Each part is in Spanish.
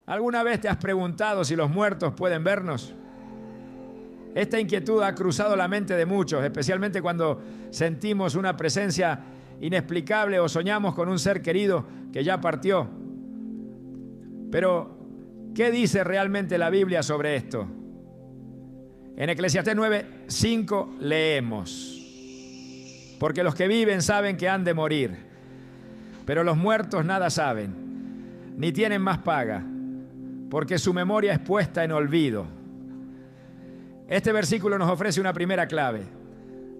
¿Alguna vez te has preguntado si los muertos pueden vernos? Esta inquietud ha cruzado la mente de muchos, especialmente cuando sentimos una presencia inexplicable o soñamos con un ser querido que ya partió. Pero, ¿qué dice realmente la Biblia sobre esto? En Eclesiastés 9:5 leemos: porque los que viven saben que han de morir, pero los muertos nada saben, ni tienen más paga, porque su memoria es puesta en olvido. Este versículo nos ofrece una primera clave.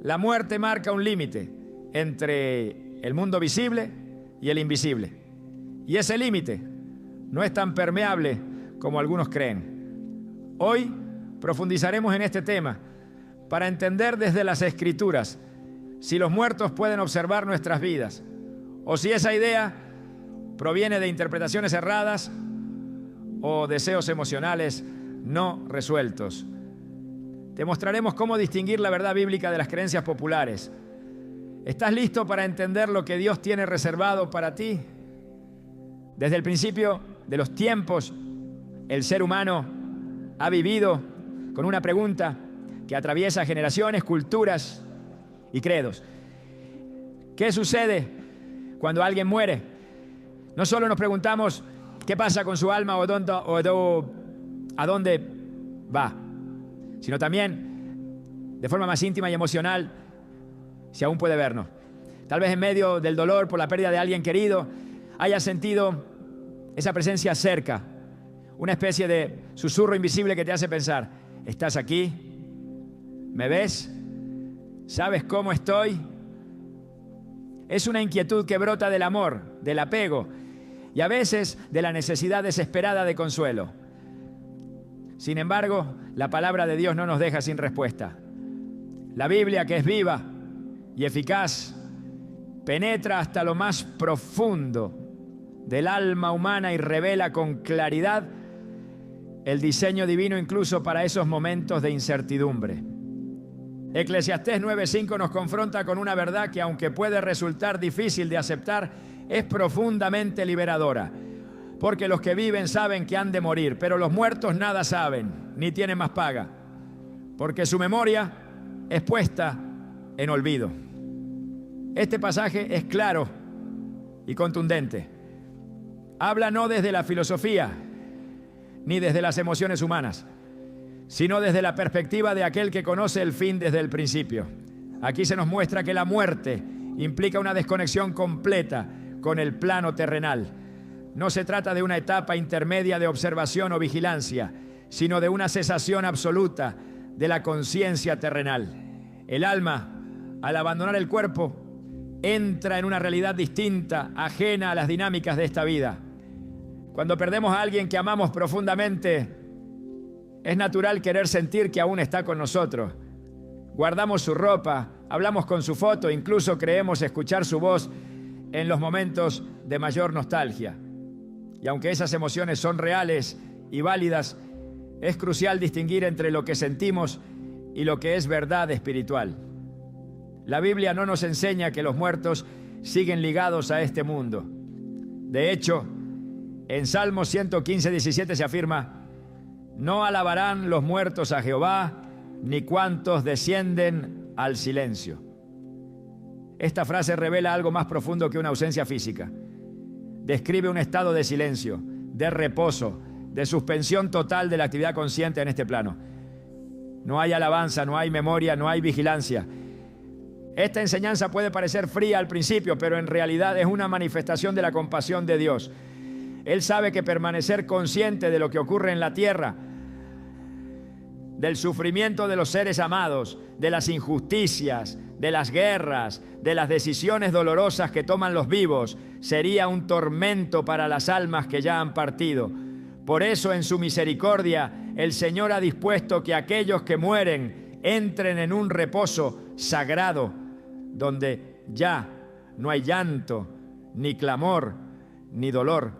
La muerte marca un límite entre el mundo visible y el invisible. Y ese límite no es tan permeable como algunos creen. Hoy profundizaremos en este tema para entender desde las Escrituras si los muertos pueden observar nuestras vidas o si esa idea proviene de interpretaciones erradas o deseos emocionales no resueltos. Te mostraremos cómo distinguir la verdad bíblica de las creencias populares. ¿Estás listo para entender lo que Dios tiene reservado para ti? Desde el principio de los tiempos, el ser humano ha vivido con una pregunta que atraviesa generaciones, culturas y credos. ¿Qué sucede cuando alguien muere? No solo nos preguntamos qué pasa con su alma o a dónde va, sino también, de forma más íntima y emocional, si aún puede vernos. Tal vez en medio del dolor por la pérdida de alguien querido, hayas sentido esa presencia cerca, una especie de susurro invisible que te hace pensar: ¿estás aquí? ¿Me ves? ¿Sabes cómo estoy? Es una inquietud que brota del amor, del apego y a veces de la necesidad desesperada de consuelo. Sin embargo, la palabra de Dios no nos deja sin respuesta. La Biblia, que es viva y eficaz, penetra hasta lo más profundo del alma humana y revela con claridad el diseño divino incluso para esos momentos de incertidumbre. Eclesiastés 9:5 nos confronta con una verdad que, aunque puede resultar difícil de aceptar, es profundamente liberadora. Porque los que viven saben que han de morir, pero los muertos nada saben, ni tienen más paga, porque su memoria es puesta en olvido. Este pasaje es claro y contundente. Habla no desde la filosofía, ni desde las emociones humanas, sino desde la perspectiva de aquel que conoce el fin desde el principio. Aquí se nos muestra que la muerte implica una desconexión completa con el plano terrenal. No se trata de una etapa intermedia de observación o vigilancia, sino de una cesación absoluta de la conciencia terrenal. El alma, al abandonar el cuerpo, entra en una realidad distinta, ajena a las dinámicas de esta vida. Cuando perdemos a alguien que amamos profundamente, es natural querer sentir que aún está con nosotros. Guardamos su ropa, hablamos con su foto, incluso creemos escuchar su voz en los momentos de mayor nostalgia. Y aunque esas emociones son reales y válidas, es crucial distinguir entre lo que sentimos y lo que es verdad espiritual. La Biblia no nos enseña que los muertos siguen ligados a este mundo. De hecho, en Salmos 115:17 se afirma: no alabarán los muertos a Jehová, ni cuantos descienden al silencio. Esta frase revela algo más profundo que una ausencia física. Describe un estado de silencio, de reposo, de suspensión total de la actividad consciente en este plano. No hay alabanza, no hay memoria, no hay vigilancia. Esta enseñanza puede parecer fría al principio, pero en realidad es una manifestación de la compasión de Dios. Él sabe que permanecer consciente de lo que ocurre en la tierra, del sufrimiento de los seres amados, de las injusticias, de las guerras, de las decisiones dolorosas que toman los vivos, sería un tormento para las almas que ya han partido. Por eso, en su misericordia, el Señor ha dispuesto que aquellos que mueren entren en un reposo sagrado, donde ya no hay llanto, ni clamor, ni dolor.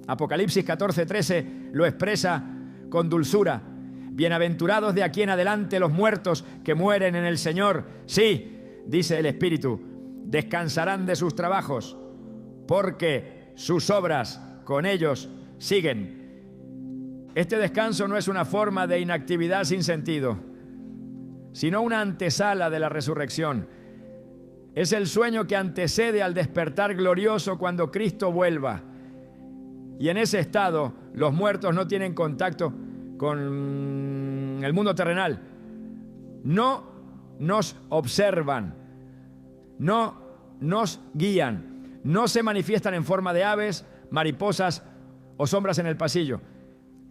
Apocalipsis 14:13 lo expresa con dulzura. Bienaventurados de aquí en adelante los muertos que mueren en el Señor. Sí, dice el Espíritu, descansarán de sus trabajos, porque sus obras con ellos siguen. Este descanso no es una forma de inactividad sin sentido, sino una antesala de la resurrección. Es el sueño que antecede al despertar glorioso cuando Cristo vuelva. Y en ese estado, los muertos no tienen contacto con el mundo terrenal. No nos observan, no nos guían, no se manifiestan en forma de aves, mariposas o sombras en el pasillo.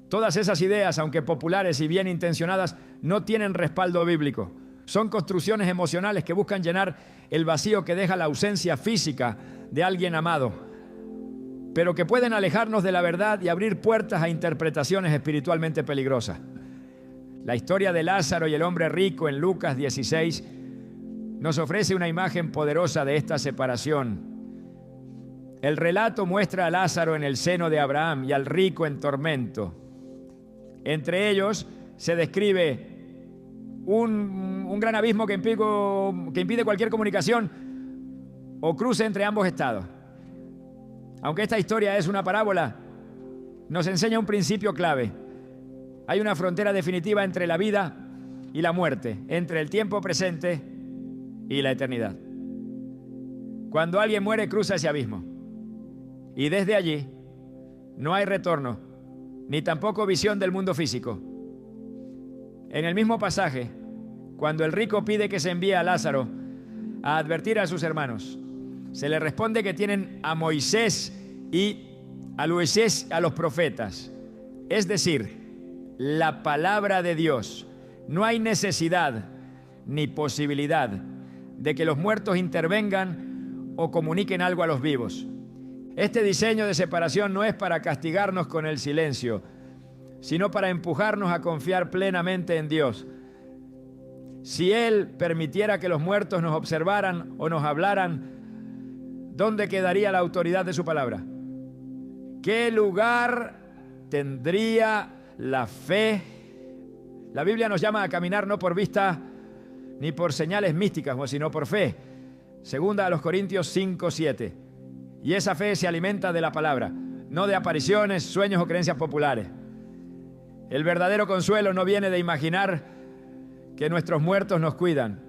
Todas esas ideas, aunque populares y bien intencionadas, no tienen respaldo bíblico. Son construcciones emocionales que buscan llenar el vacío que deja la ausencia física de alguien amado, pero que pueden alejarnos de la verdad y abrir puertas a interpretaciones espiritualmente peligrosas. La historia de Lázaro y el hombre rico en Lucas 16 nos ofrece una imagen poderosa de esta separación. El relato muestra a Lázaro en el seno de Abraham y al rico en tormento. Entre ellos se describe un gran abismo que impide cualquier comunicación o cruce entre ambos estados. Aunque esta historia es una parábola, nos enseña un principio clave. Hay una frontera definitiva entre la vida y la muerte, entre el tiempo presente y la eternidad. Cuando alguien muere, cruza ese abismo. Y desde allí no hay retorno, ni tampoco visión del mundo físico. En el mismo pasaje, cuando el rico pide que se envíe a Lázaro a advertir a sus hermanos, se le responde que tienen a Moisés y a los profetas, es decir, la palabra de Dios. No hay necesidad ni posibilidad de que los muertos intervengan o comuniquen algo a los vivos. Este diseño de separación no es para castigarnos con el silencio, sino para empujarnos a confiar plenamente en Dios. Si Él permitiera que los muertos nos observaran o nos hablaran, ¿dónde quedaría la autoridad de su palabra? ¿Qué lugar tendría la fe? La Biblia nos llama a caminar no por vista ni por señales místicas, sino por fe. Segunda a los Corintios 5:7. Y esa fe se alimenta de la palabra, no de apariciones, sueños o creencias populares. El verdadero consuelo no viene de imaginar que nuestros muertos nos cuidan,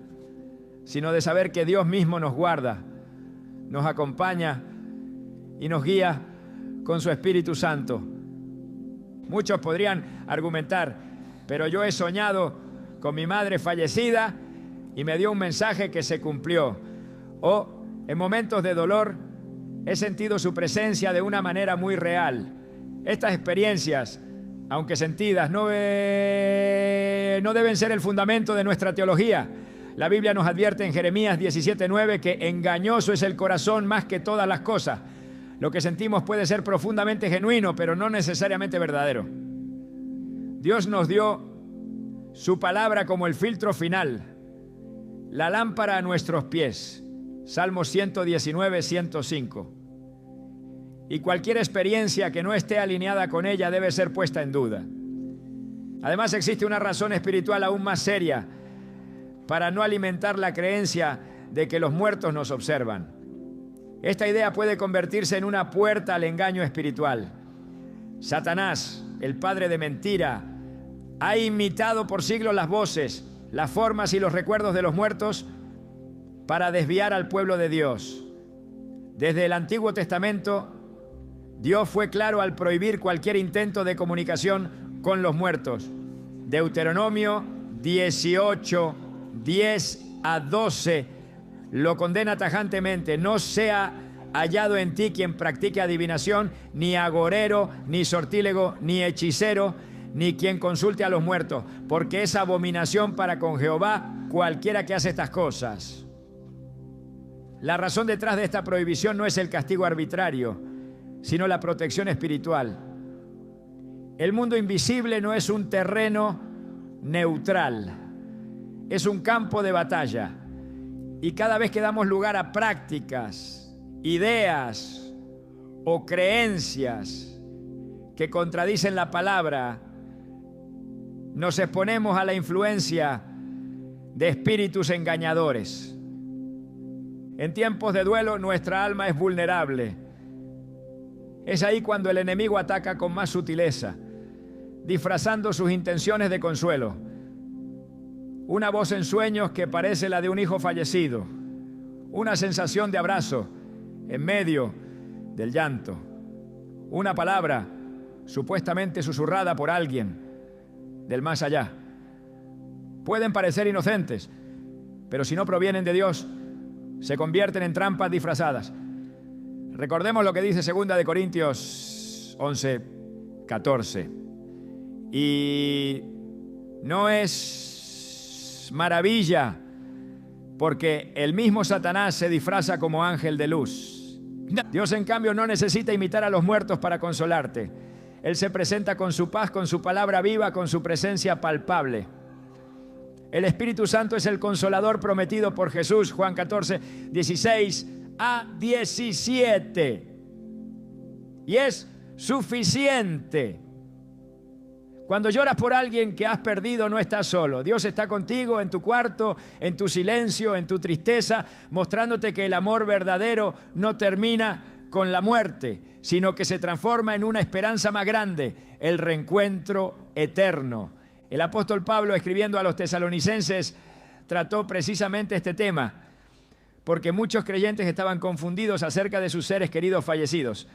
sino de saber que Dios mismo nos guarda, nos acompaña y nos guía con su Espíritu Santo. Muchos podrían argumentar, pero yo he soñado con mi madre fallecida y me dio un mensaje que se cumplió. O en momentos de dolor he sentido su presencia de una manera muy real. Estas experiencias, aunque sentidas, no deben ser el fundamento de nuestra teología. La Biblia nos advierte en Jeremías 17:9 que engañoso es el corazón más que todas las cosas. Lo que sentimos puede ser profundamente genuino, pero no necesariamente verdadero. Dios nos dio su palabra como el filtro final, la lámpara a nuestros pies. Salmos 119, 105. Y cualquier experiencia que no esté alineada con ella debe ser puesta en duda. Además, existe una razón espiritual aún más seria para no alimentar la creencia de que los muertos nos observan. Esta idea puede convertirse en una puerta al engaño espiritual. Satanás, el padre de mentira, ha imitado por siglos las voces, las formas y los recuerdos de los muertos para desviar al pueblo de Dios. Desde el Antiguo Testamento, Dios fue claro al prohibir cualquier intento de comunicación con los muertos. Deuteronomio 18, 10 a 12 lo condena tajantemente. No sea hallado en ti quien practique adivinación, ni agorero, ni sortílego, ni hechicero, ni quien consulte a los muertos, porque es abominación para con Jehová cualquiera que hace estas cosas. La razón detrás de esta prohibición no es el castigo arbitrario, sino la protección espiritual. El mundo invisible no es un terreno neutral, es un campo de batalla. Y cada vez que damos lugar a prácticas, ideas o creencias que contradicen la palabra, nos exponemos a la influencia de espíritus engañadores. En tiempos de duelo, nuestra alma es vulnerable. Es ahí cuando el enemigo ataca con más sutileza. disfrazando sus intenciones de consuelo. Una voz en sueños que parece la de un hijo fallecido. Una sensación de abrazo en medio del llanto. Una palabra supuestamente susurrada por alguien del más allá. Pueden parecer inocentes, pero si no provienen de Dios, se convierten en trampas disfrazadas. Recordemos lo que dice 2 de Corintios 11:14. Y no es maravilla, porque el mismo Satanás se disfraza como ángel de luz. Dios, en cambio, no necesita imitar a los muertos para consolarte. Él se presenta con su paz, con su palabra viva, con su presencia palpable. El Espíritu Santo es el consolador prometido por Jesús, Juan 14, 16 a 17. Y es suficiente. Cuando lloras por alguien que has perdido, no estás solo. Dios está contigo en tu cuarto, en tu silencio, en tu tristeza, mostrándote que el amor verdadero no termina con la muerte, sino que se transforma en una esperanza más grande, el reencuentro eterno. El apóstol Pablo, escribiendo a los tesalonicenses, trató precisamente este tema, porque muchos creyentes estaban confundidos acerca de sus seres queridos fallecidos.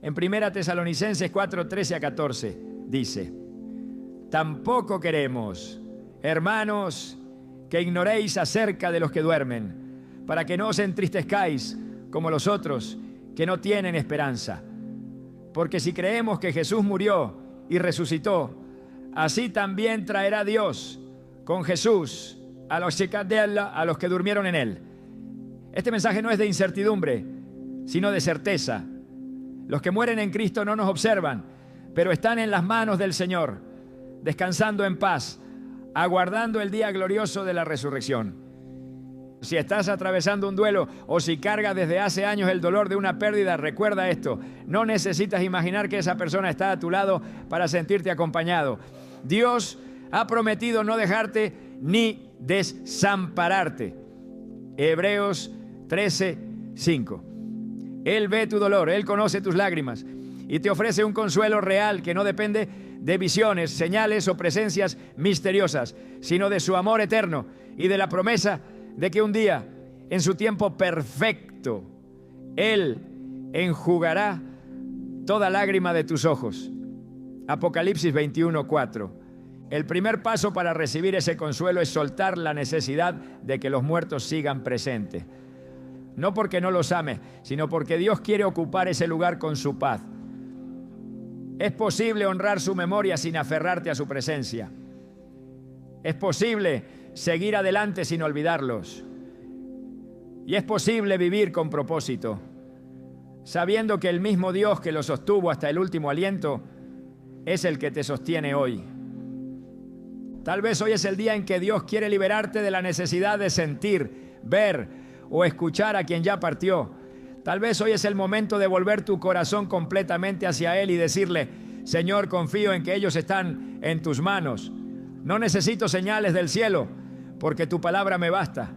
En 1 Tesalonicenses 4, 13 a 14, dice: tampoco queremos, hermanos, que ignoréis acerca de los que duermen, para que no os entristezcáis como los otros que no tienen esperanza. Porque si creemos que Jesús murió y resucitó, así también traerá Dios con Jesús a los que durmieron en él. Este mensaje no es de incertidumbre, sino de certeza. Los que mueren en Cristo no nos observan, pero están en las manos del Señor, descansando en paz, aguardando el día glorioso de la resurrección. Si estás atravesando un duelo o si cargas desde hace años el dolor de una pérdida, recuerda esto: no necesitas imaginar que esa persona está a tu lado para sentirte acompañado. Dios ha prometido no dejarte ni desampararte. Hebreos 13:5. Él ve tu dolor, Él conoce tus lágrimas y te ofrece un consuelo real que no depende de visiones, señales o presencias misteriosas, sino de su amor eterno y de la promesa de que un día, en su tiempo perfecto, Él enjugará toda lágrima de tus ojos. Apocalipsis 21:4. El primer paso para recibir ese consuelo es soltar la necesidad de que los muertos sigan presentes. No porque no los ame, sino porque Dios quiere ocupar ese lugar con su paz. Es posible honrar su memoria sin aferrarte a su presencia. Es posible seguir adelante sin olvidarlos. Y es posible vivir con propósito, sabiendo que el mismo Dios que los sostuvo hasta el último aliento es el que te sostiene hoy. Tal vez hoy es el día en que Dios quiere liberarte de la necesidad de sentir, ver o escuchar a quien ya partió. Tal vez hoy es el momento de volver tu corazón completamente hacia Él y decirle: Señor, confío en que ellos están en tus manos. No necesito señales del cielo, porque tu palabra me basta.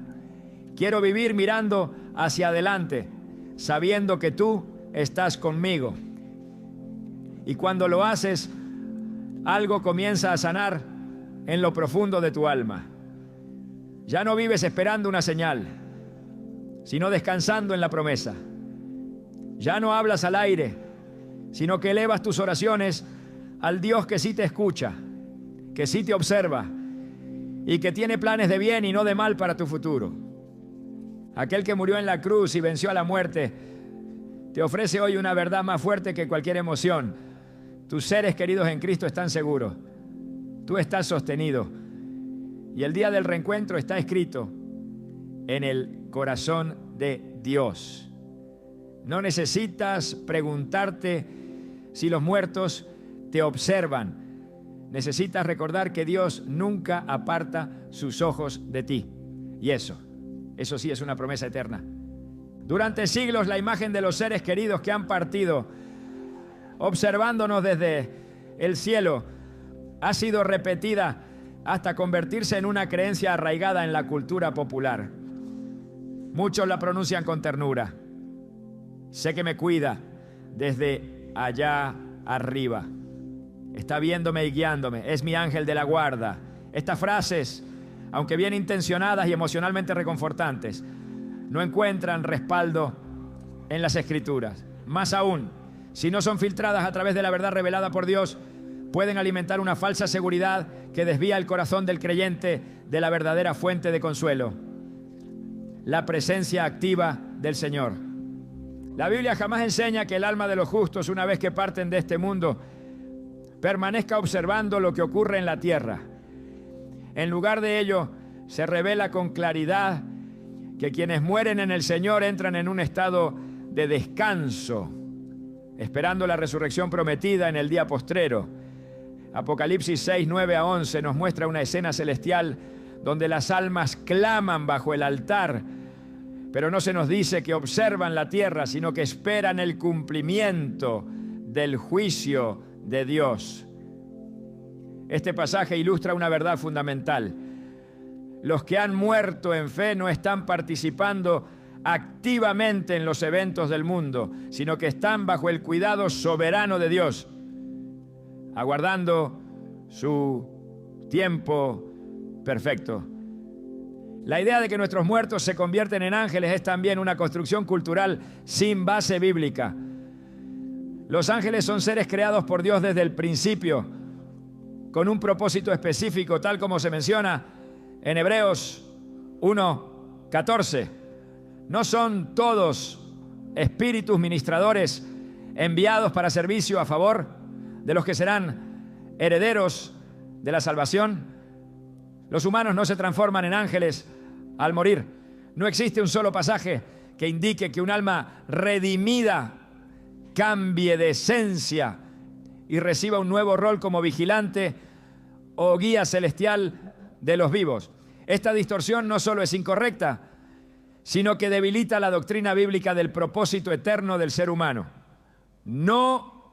Quiero vivir mirando hacia adelante, sabiendo que tú estás conmigo. Y cuando lo haces, algo comienza a sanar en lo profundo de tu alma. Ya no vives esperando una señal, sino descansando en la promesa. Ya no hablas al aire, sino que elevas tus oraciones al Dios que sí te escucha, que sí te observa y que tiene planes de bien y no de mal para tu futuro. Aquel que murió en la cruz y venció a la muerte te ofrece hoy una verdad más fuerte que cualquier emoción. Tus seres queridos en Cristo están seguros. Tú estás sostenido. Y el día del reencuentro está escrito en el corazón de Dios. No necesitas preguntarte si los muertos te observan. Necesitas recordar que Dios nunca aparta sus ojos de ti. Y eso sí es una promesa eterna. Durante siglos la imagen de los seres queridos que han partido, observándonos desde el cielo, ha sido repetida hasta convertirse en una creencia arraigada en la cultura popular. Muchos la pronuncian con ternura. Sé que me cuida desde allá arriba. está viéndome y guiándome, es mi ángel de la guarda. Estas frases, aunque bien intencionadas y emocionalmente reconfortantes, no encuentran respaldo en las Escrituras. Más aún, si no son filtradas a través de la verdad revelada por Dios, pueden alimentar una falsa seguridad que desvía el corazón del creyente de la verdadera fuente de consuelo, la presencia activa del Señor. La Biblia jamás enseña que el alma de los justos, una vez que parten de este mundo, permanezca observando lo que ocurre en la tierra. En lugar de ello, se revela con claridad que quienes mueren en el Señor entran en un estado de descanso, esperando la resurrección prometida en el día postrero. Apocalipsis 6, 9 a 11 nos muestra una escena celestial donde las almas claman bajo el altar, pero no se nos dice que observan la tierra, sino que esperan el cumplimiento del juicio de Dios. Este pasaje ilustra una verdad fundamental. Los que han muerto en fe no están participando activamente en los eventos del mundo, sino que están bajo el cuidado soberano de Dios, aguardando su tiempo perfecto. La idea de que nuestros muertos se convierten en ángeles es también una construcción cultural sin base bíblica. Los ángeles son seres creados por Dios desde el principio, con un propósito específico, tal como se menciona en Hebreos 1:14. No son todos espíritus ministradores enviados para servicio a favor de los que serán herederos de la salvación. Los humanos no se transforman en ángeles al morir. No existe un solo pasaje que indique que un alma redimida cambie de esencia y reciba un nuevo rol como vigilante o guía celestial de los vivos. Esta distorsión no solo es incorrecta, sino que debilita la doctrina bíblica del propósito eterno del ser humano. No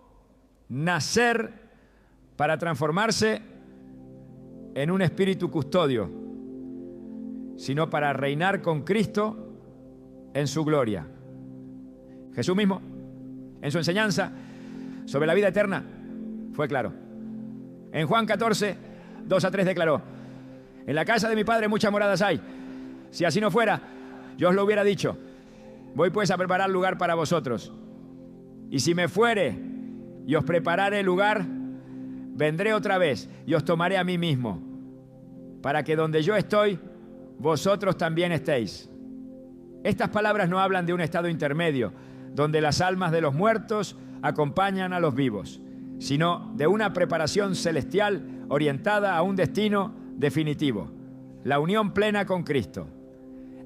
nacer para transformarse en un espíritu custodio, sino para reinar con Cristo en su gloria. Jesús mismo, en su enseñanza sobre la vida eterna, fue claro. En Juan 14, 2 a 3 declaró: en la casa de mi Padre muchas moradas hay. Si así no fuera, yo os lo hubiera dicho. Voy pues a preparar lugar para vosotros. Y si me fuere y os preparare lugar, vendré otra vez y os tomaré a mí mismo, para que donde yo estoy, vosotros también estéis. Estas palabras no hablan de un estado intermedio, donde las almas de los muertos acompañan a los vivos, sino de una preparación celestial orientada a un destino definitivo, la unión plena con Cristo.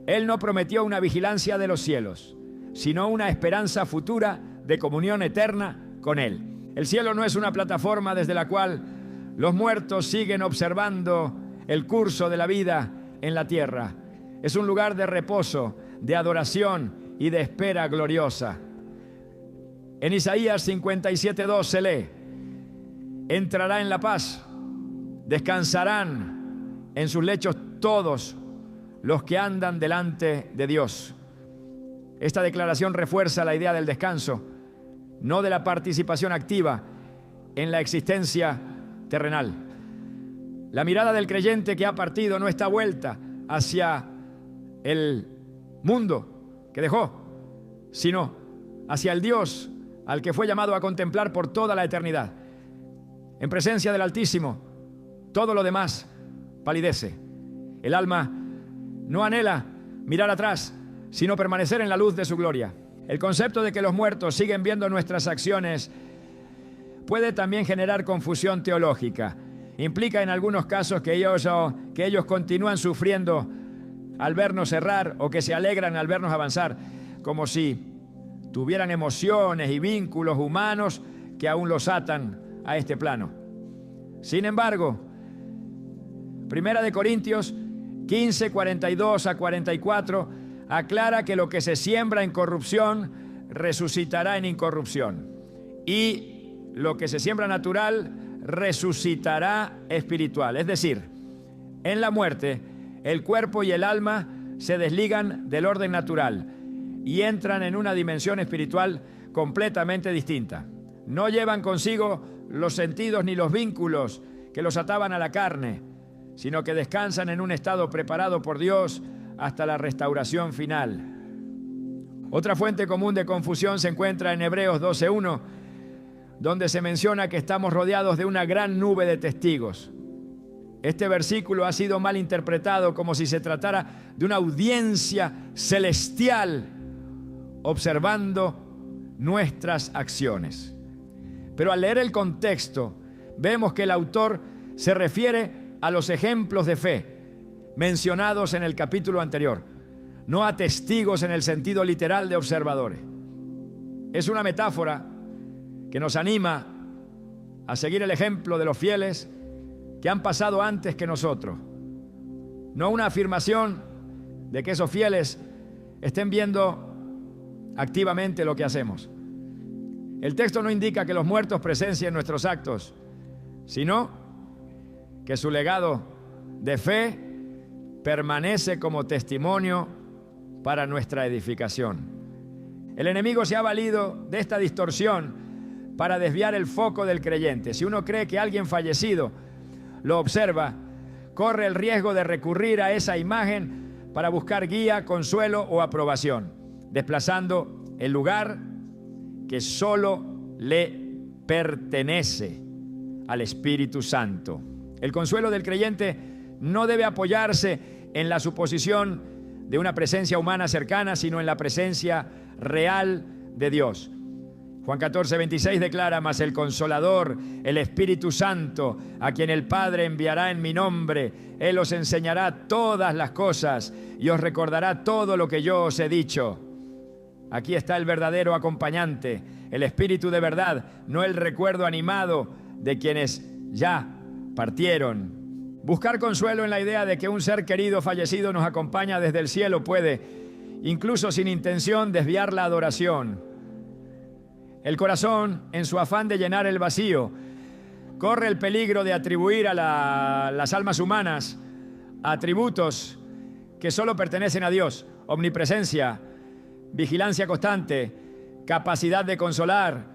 Él no prometió una vigilancia de los cielos, sino una esperanza futura de comunión eterna con Él. El cielo no es una plataforma desde la cual los muertos siguen observando el curso de la vida en la tierra. Es un lugar de reposo, de adoración y de espera gloriosa. En Isaías 57:2 se lee: entrará en la paz, descansarán en sus lechos todos los que andan delante de Dios. Esta declaración refuerza la idea del descanso, no de la participación activa en la existencia terrenal. La mirada del creyente que ha partido no está vuelta hacia el mundo que dejó, sino hacia el Dios al que fue llamado a contemplar por toda la eternidad. En presencia del Altísimo, todo lo demás palidece. El alma no anhela mirar atrás, sino permanecer en la luz de su gloria. El concepto de que los muertos siguen viendo nuestras acciones puede también generar confusión teológica. Implica en algunos casos que ellos continúan sufriendo al vernos errar o que se alegran al vernos avanzar, como si tuvieran emociones y vínculos humanos que aún los atan a este plano. Sin embargo, 1 Corintios 15, 42 a 44 aclara que lo que se siembra en corrupción resucitará en incorrupción, y lo que se siembra natural resucitará espiritual. Es decir, en la muerte, el cuerpo y el alma se desligan del orden natural y entran en una dimensión espiritual completamente distinta. No llevan consigo los sentidos ni los vínculos que los ataban a la carne, sino que descansan en un estado preparado por Dios hasta la restauración final. Otra fuente común de confusión se encuentra en Hebreos 12:1, donde se menciona que estamos rodeados de una gran nube de testigos. Este versículo ha sido mal interpretado como si se tratara de una audiencia celestial observando nuestras acciones. Pero al leer el contexto, vemos que el autor se refiere a los ejemplos de fe mencionados en el capítulo anterior, no a testigos en el sentido literal de observadores. Es una metáfora que nos anima a seguir el ejemplo de los fieles que han pasado antes que nosotros, no una afirmación de que esos fieles estén viendo activamente lo que hacemos. El texto no indica que los muertos presencien nuestros actos, sino que su legado de fe permanece como testimonio para nuestra edificación. El enemigo se ha valido de esta distorsión para desviar el foco del creyente. Si uno cree que alguien fallecido lo observa, corre el riesgo de recurrir a esa imagen para buscar guía, consuelo o aprobación, desplazando el lugar que solo le pertenece al Espíritu Santo. El consuelo del creyente no debe apoyarse en la suposición de una presencia humana cercana, sino en la presencia real de Dios. Juan 14:26 declara: mas el Consolador, el Espíritu Santo, a quien el Padre enviará en mi nombre, Él os enseñará todas las cosas y os recordará todo lo que yo os he dicho. Aquí está el verdadero acompañante, el Espíritu de verdad, no el recuerdo animado de quienes ya partieron. Buscar consuelo en la idea de que un ser querido fallecido nos acompaña desde el cielo puede, incluso sin intención, desviar la adoración. El corazón, en su afán de llenar el vacío, corre el peligro de atribuir a las almas humanas atributos que solo pertenecen a Dios: omnipresencia, vigilancia constante, capacidad de consolar.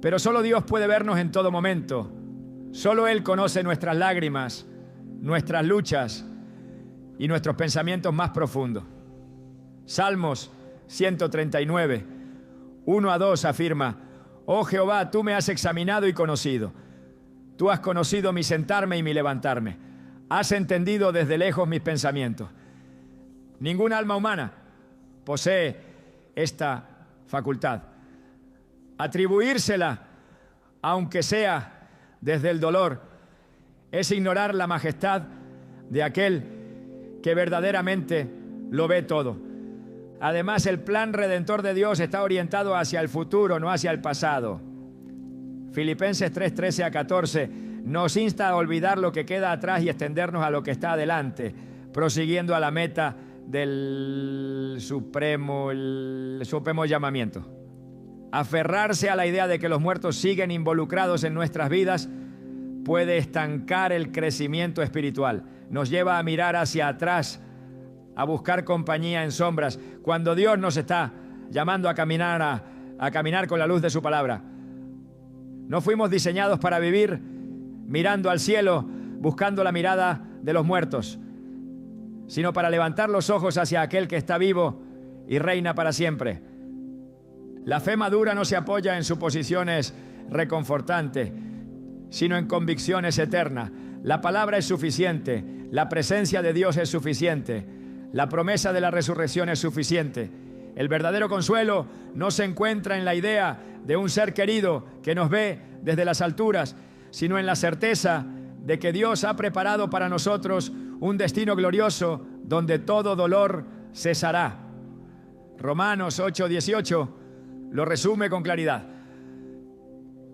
Pero solo Dios puede vernos en todo momento. Solo Él conoce nuestras lágrimas, nuestras luchas y nuestros pensamientos más profundos. Salmos 139, 1-2 afirma: oh Jehová, tú me has examinado y conocido. Tú has conocido mi sentarme y mi levantarme. Has entendido desde lejos mis pensamientos. Ninguna alma humana posee esta facultad. Atribuírsela, aunque sea desde el dolor, es ignorar la majestad de aquel que verdaderamente lo ve todo. Además, el plan redentor de Dios está orientado hacia el futuro, no hacia el pasado. Filipenses 3:13-14 nos insta a olvidar lo que queda atrás y extendernos a lo que está adelante, prosiguiendo a la meta del supremo llamamiento. Aferrarse a la idea de que los muertos siguen involucrados en nuestras vidas puede estancar el crecimiento espiritual. Nos lleva a mirar hacia atrás, a buscar compañía en sombras, cuando Dios nos está llamando a caminar con la luz de su palabra. No fuimos diseñados para vivir mirando al cielo, buscando la mirada de los muertos, sino para levantar los ojos hacia aquel que está vivo y reina para siempre. La fe madura no se apoya en suposiciones reconfortantes, sino en convicciones eternas. La palabra es suficiente, la presencia de Dios es suficiente, la promesa de la resurrección es suficiente. El verdadero consuelo no se encuentra en la idea de un ser querido que nos ve desde las alturas, sino en la certeza de que Dios ha preparado para nosotros un destino glorioso donde todo dolor cesará. Romanos 8:18 lo resume con claridad.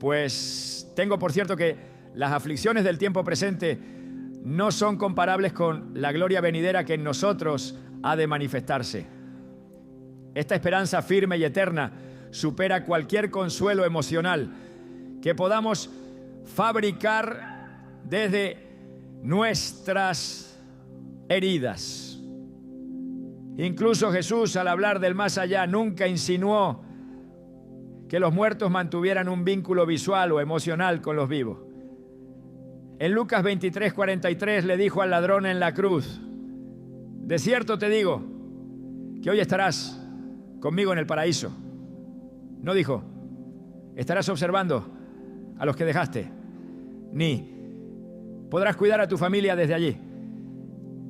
Pues tengo por cierto que las aflicciones del tiempo presente no son comparables con la gloria venidera que en nosotros ha de manifestarse. Esta esperanza firme y eterna supera cualquier consuelo emocional que podamos fabricar desde nuestras heridas. Incluso Jesús, al hablar del más allá, nunca insinuó que los muertos mantuvieran un vínculo visual o emocional con los vivos. En Lucas 23:43 le dijo al ladrón en la cruz: de cierto te digo que hoy estarás conmigo en el paraíso. No dijo: estarás observando a los que dejaste, ni podrás cuidar a tu familia desde allí.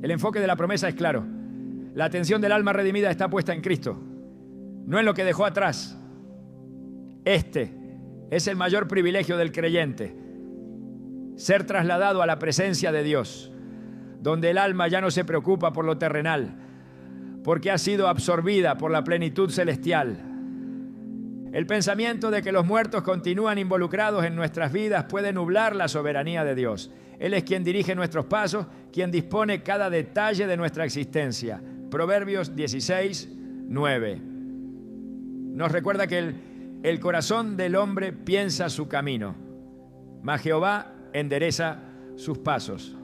El enfoque de la promesa es claro. La atención del alma redimida está puesta en Cristo, no en lo que dejó atrás. Este es el mayor privilegio del creyente: ser trasladado a la presencia de Dios, donde el alma ya no se preocupa por lo terrenal, porque ha sido absorbida por la plenitud celestial. El pensamiento de que los muertos continúan involucrados en nuestras vidas puede nublar la soberanía de Dios. Él es quien dirige nuestros pasos, quien dispone cada detalle de nuestra existencia. Proverbios 16:9 nos recuerda que el corazón del hombre piensa su camino, mas Jehová endereza sus pasos.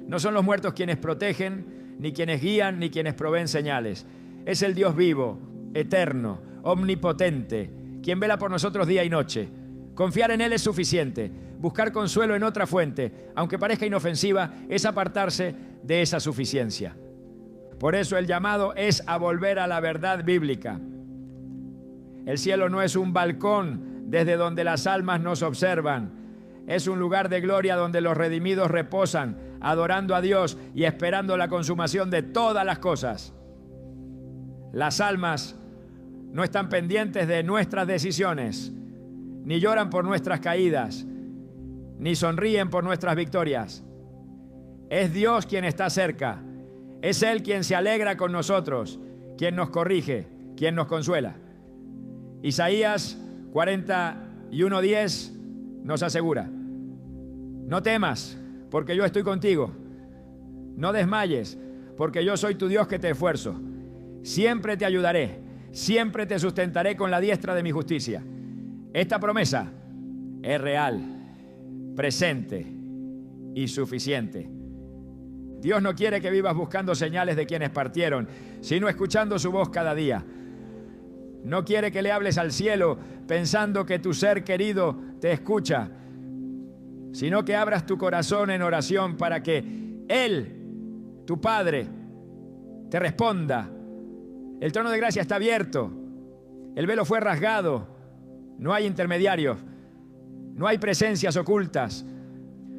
No son los muertos quienes protegen, ni quienes guían, ni quienes proveen señales. Es el Dios vivo, eterno, omnipotente, quien vela por nosotros día y noche. Confiar en Él es suficiente. Buscar consuelo en otra fuente, aunque parezca inofensiva, es apartarse de esa suficiencia. Por eso el llamado es a volver a la verdad bíblica. El cielo no es un balcón desde donde las almas nos observan. Es un lugar de gloria donde los redimidos reposan, adorando a Dios y esperando la consumación de todas las cosas. Las almas no están pendientes de nuestras decisiones, ni lloran por nuestras caídas, ni sonríen por nuestras victorias. Es Dios quien está cerca. Es Él quien se alegra con nosotros, quien nos corrige, quien nos consuela. Isaías 41:10 nos asegura: no temas, porque yo estoy contigo. No desmayes, porque yo soy tu Dios que te esfuerzo. Siempre te ayudaré, siempre te sustentaré con la diestra de mi justicia. Esta promesa es real, presente y suficiente. Dios no quiere que vivas buscando señales de quienes partieron, sino escuchando su voz cada día. No quiere que le hables al cielo pensando que tu ser querido te escucha, sino que abras tu corazón en oración para que Él, tu Padre, te responda. El trono de gracia está abierto, el velo fue rasgado, no hay intermediarios, no hay presencias ocultas,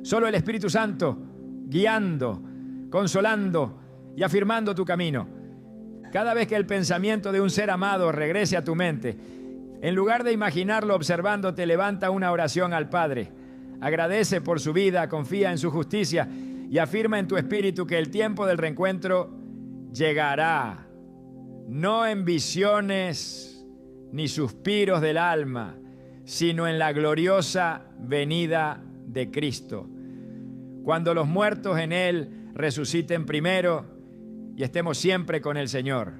solo el Espíritu Santo guiando, consolando y afirmando tu camino. Cada vez que el pensamiento de un ser amado regrese a tu mente, en lugar de imaginarlo observándote, levanta una oración al Padre. Agradece por su vida, confía en su justicia y afirma en tu espíritu que el tiempo del reencuentro llegará. No en visiones ni suspiros del alma, sino en la gloriosa venida de Cristo. Cuando los muertos en Él resuciten primero y estemos siempre con el Señor.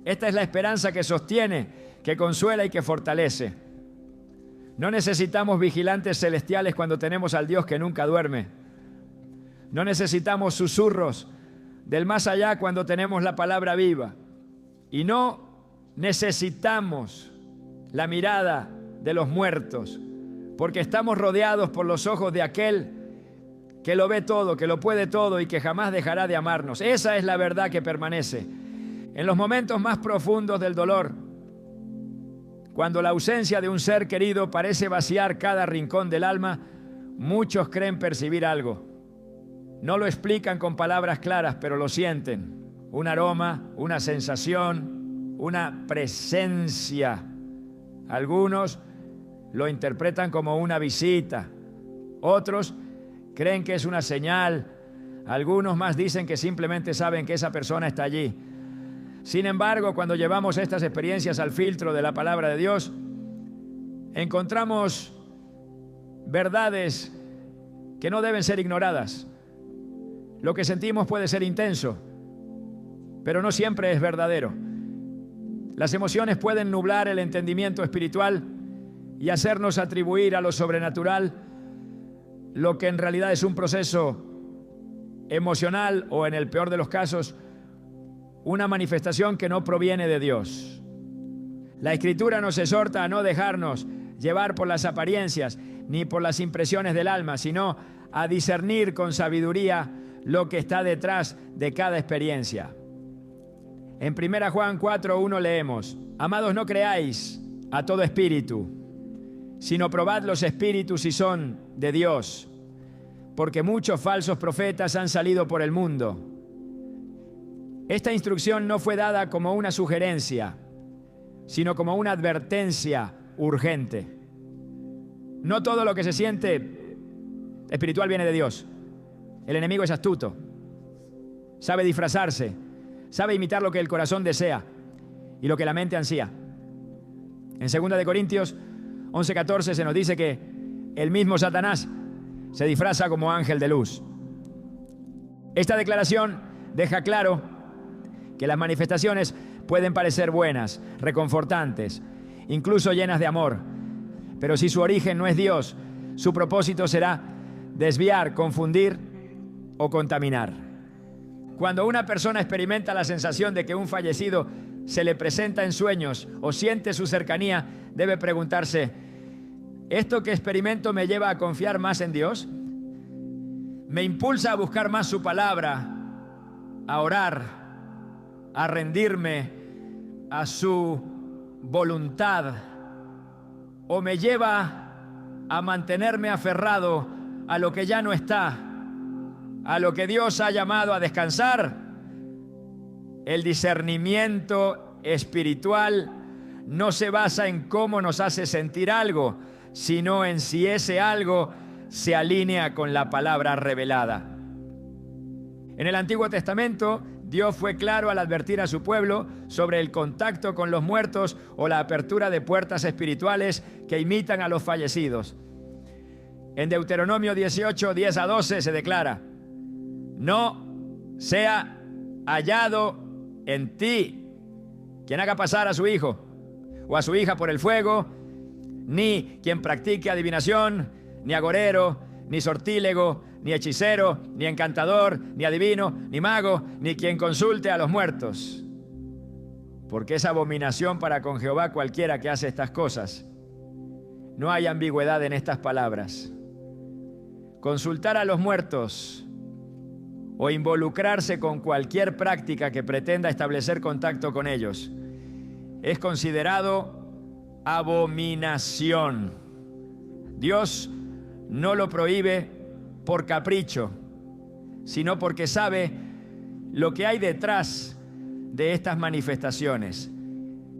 Esta es la esperanza que sostiene, que consuela y que fortalece. No necesitamos vigilantes celestiales cuando tenemos al Dios que nunca duerme. No necesitamos susurros del más allá cuando tenemos la palabra viva. Y no necesitamos la mirada de los muertos, porque estamos rodeados por los ojos de aquel que lo ve todo, que lo puede todo y que jamás dejará de amarnos. Esa es la verdad que permanece. En los momentos más profundos del dolor, cuando la ausencia de un ser querido parece vaciar cada rincón del alma, muchos creen percibir algo. No lo explican con palabras claras, pero lo sienten. Un aroma, una sensación, una presencia. Algunos lo interpretan como una visita. Otros creen que es una señal. Algunos más dicen que simplemente saben que esa persona está allí. Sin embargo, cuando llevamos estas experiencias al filtro de la palabra de Dios, encontramos verdades que no deben ser ignoradas. Lo que sentimos puede ser intenso, pero no siempre es verdadero. Las emociones pueden nublar el entendimiento espiritual y hacernos atribuir a lo sobrenatural lo que en realidad es un proceso emocional o, en el peor de los casos, una manifestación que no proviene de Dios. La Escritura nos exhorta a no dejarnos llevar por las apariencias ni por las impresiones del alma, sino a discernir con sabiduría lo que está detrás de cada experiencia. En 1 Juan 4:1 leemos: Amados, no creáis a todo espíritu, sino probad los espíritus si son de Dios, porque muchos falsos profetas han salido por el mundo. Esta instrucción no fue dada como una sugerencia, sino como una advertencia urgente. No todo lo que se siente espiritual viene de Dios. El enemigo es astuto, sabe disfrazarse, sabe imitar lo que el corazón desea y lo que la mente ansía. En 2 de Corintios 11:14 se nos dice que el mismo Satanás se disfraza como ángel de luz. Esta declaración deja claro que las manifestaciones pueden parecer buenas, reconfortantes, incluso llenas de amor, pero si su origen no es Dios, su propósito será desviar, confundir o contaminar. Cuando una persona experimenta la sensación de que un fallecido se le presenta en sueños o siente su cercanía, debe preguntarse: ¿esto que experimento me lleva a confiar más en Dios? ¿Me impulsa a buscar más su palabra, a orar, a rendirme a su voluntad? ¿O me lleva a mantenerme aferrado a lo que ya no está, a lo que Dios ha llamado a descansar? El discernimiento espiritual no se basa en cómo nos hace sentir algo, sino en si ese algo se alinea con la palabra revelada. En el Antiguo Testamento, Dios fue claro al advertir a su pueblo sobre el contacto con los muertos o la apertura de puertas espirituales que imitan a los fallecidos. En Deuteronomio 18, 10-12 se declara: no sea hallado en ti quien haga pasar a su hijo o a su hija por el fuego, ni quien practique adivinación, ni agorero, ni sortílego, ni hechicero, ni encantador, ni adivino, ni mago, ni quien consulte a los muertos. Porque es abominación para con Jehová cualquiera que hace estas cosas. No hay ambigüedad en estas palabras. Consultar a los muertos o involucrarse con cualquier práctica que pretenda establecer contacto con ellos es considerado abominación. Dios no lo prohíbe por capricho, sino porque sabe lo que hay detrás de estas manifestaciones.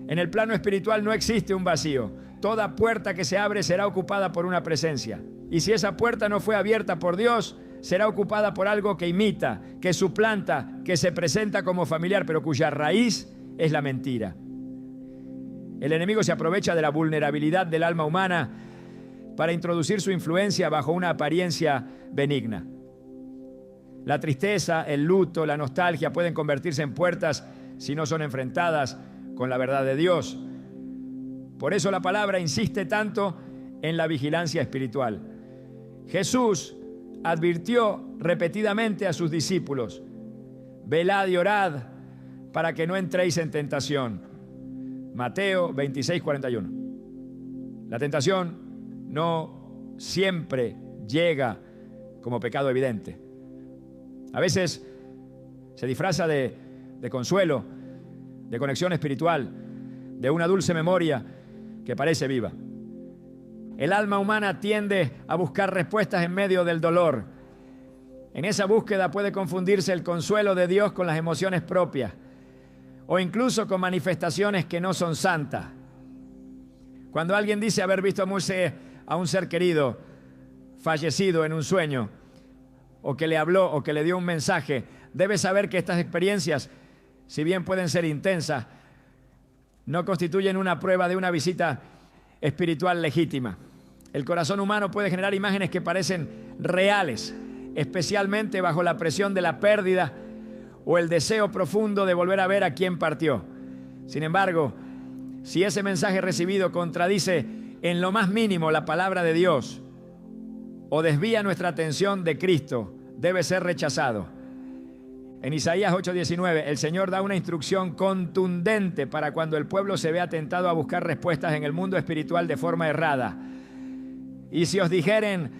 En el plano espiritual no existe un vacío. Toda puerta que se abre será ocupada por una presencia. Y si esa puerta no fue abierta por Dios, será ocupada por algo que imita, que suplanta, que se presenta como familiar, pero cuya raíz es la mentira. El enemigo se aprovecha de la vulnerabilidad del alma humana para introducir su influencia bajo una apariencia benigna. La tristeza, el luto, la nostalgia pueden convertirse en puertas si no son enfrentadas con la verdad de Dios. Por eso la palabra insiste tanto en la vigilancia espiritual. Jesús advirtió repetidamente a sus discípulos: velad y orad para que no entréis en tentación. Mateo 26:41. La tentación no siempre llega como pecado evidente. A veces se disfraza de consuelo, de conexión espiritual, de una dulce memoria que parece viva. El alma humana tiende a buscar respuestas en medio del dolor. En esa búsqueda puede confundirse el consuelo de Dios con las emociones propias o incluso con manifestaciones que no son santas. Cuando alguien dice haber visto a un ser querido fallecido en un sueño, o que le habló o que le dio un mensaje, debe saber que estas experiencias, si bien pueden ser intensas, no constituyen una prueba de una visita espiritual legítima. El corazón humano puede generar imágenes que parecen reales, especialmente bajo la presión de la pérdida o el deseo profundo de volver a ver a quien partió. Sin embargo, si ese mensaje recibido contradice en lo más mínimo la palabra de Dios o desvía nuestra atención de Cristo, debe ser rechazado. En Isaías 8:19, el Señor da una instrucción contundente para cuando el pueblo se vea tentado a buscar respuestas en el mundo espiritual de forma errada. Y si os dijeren,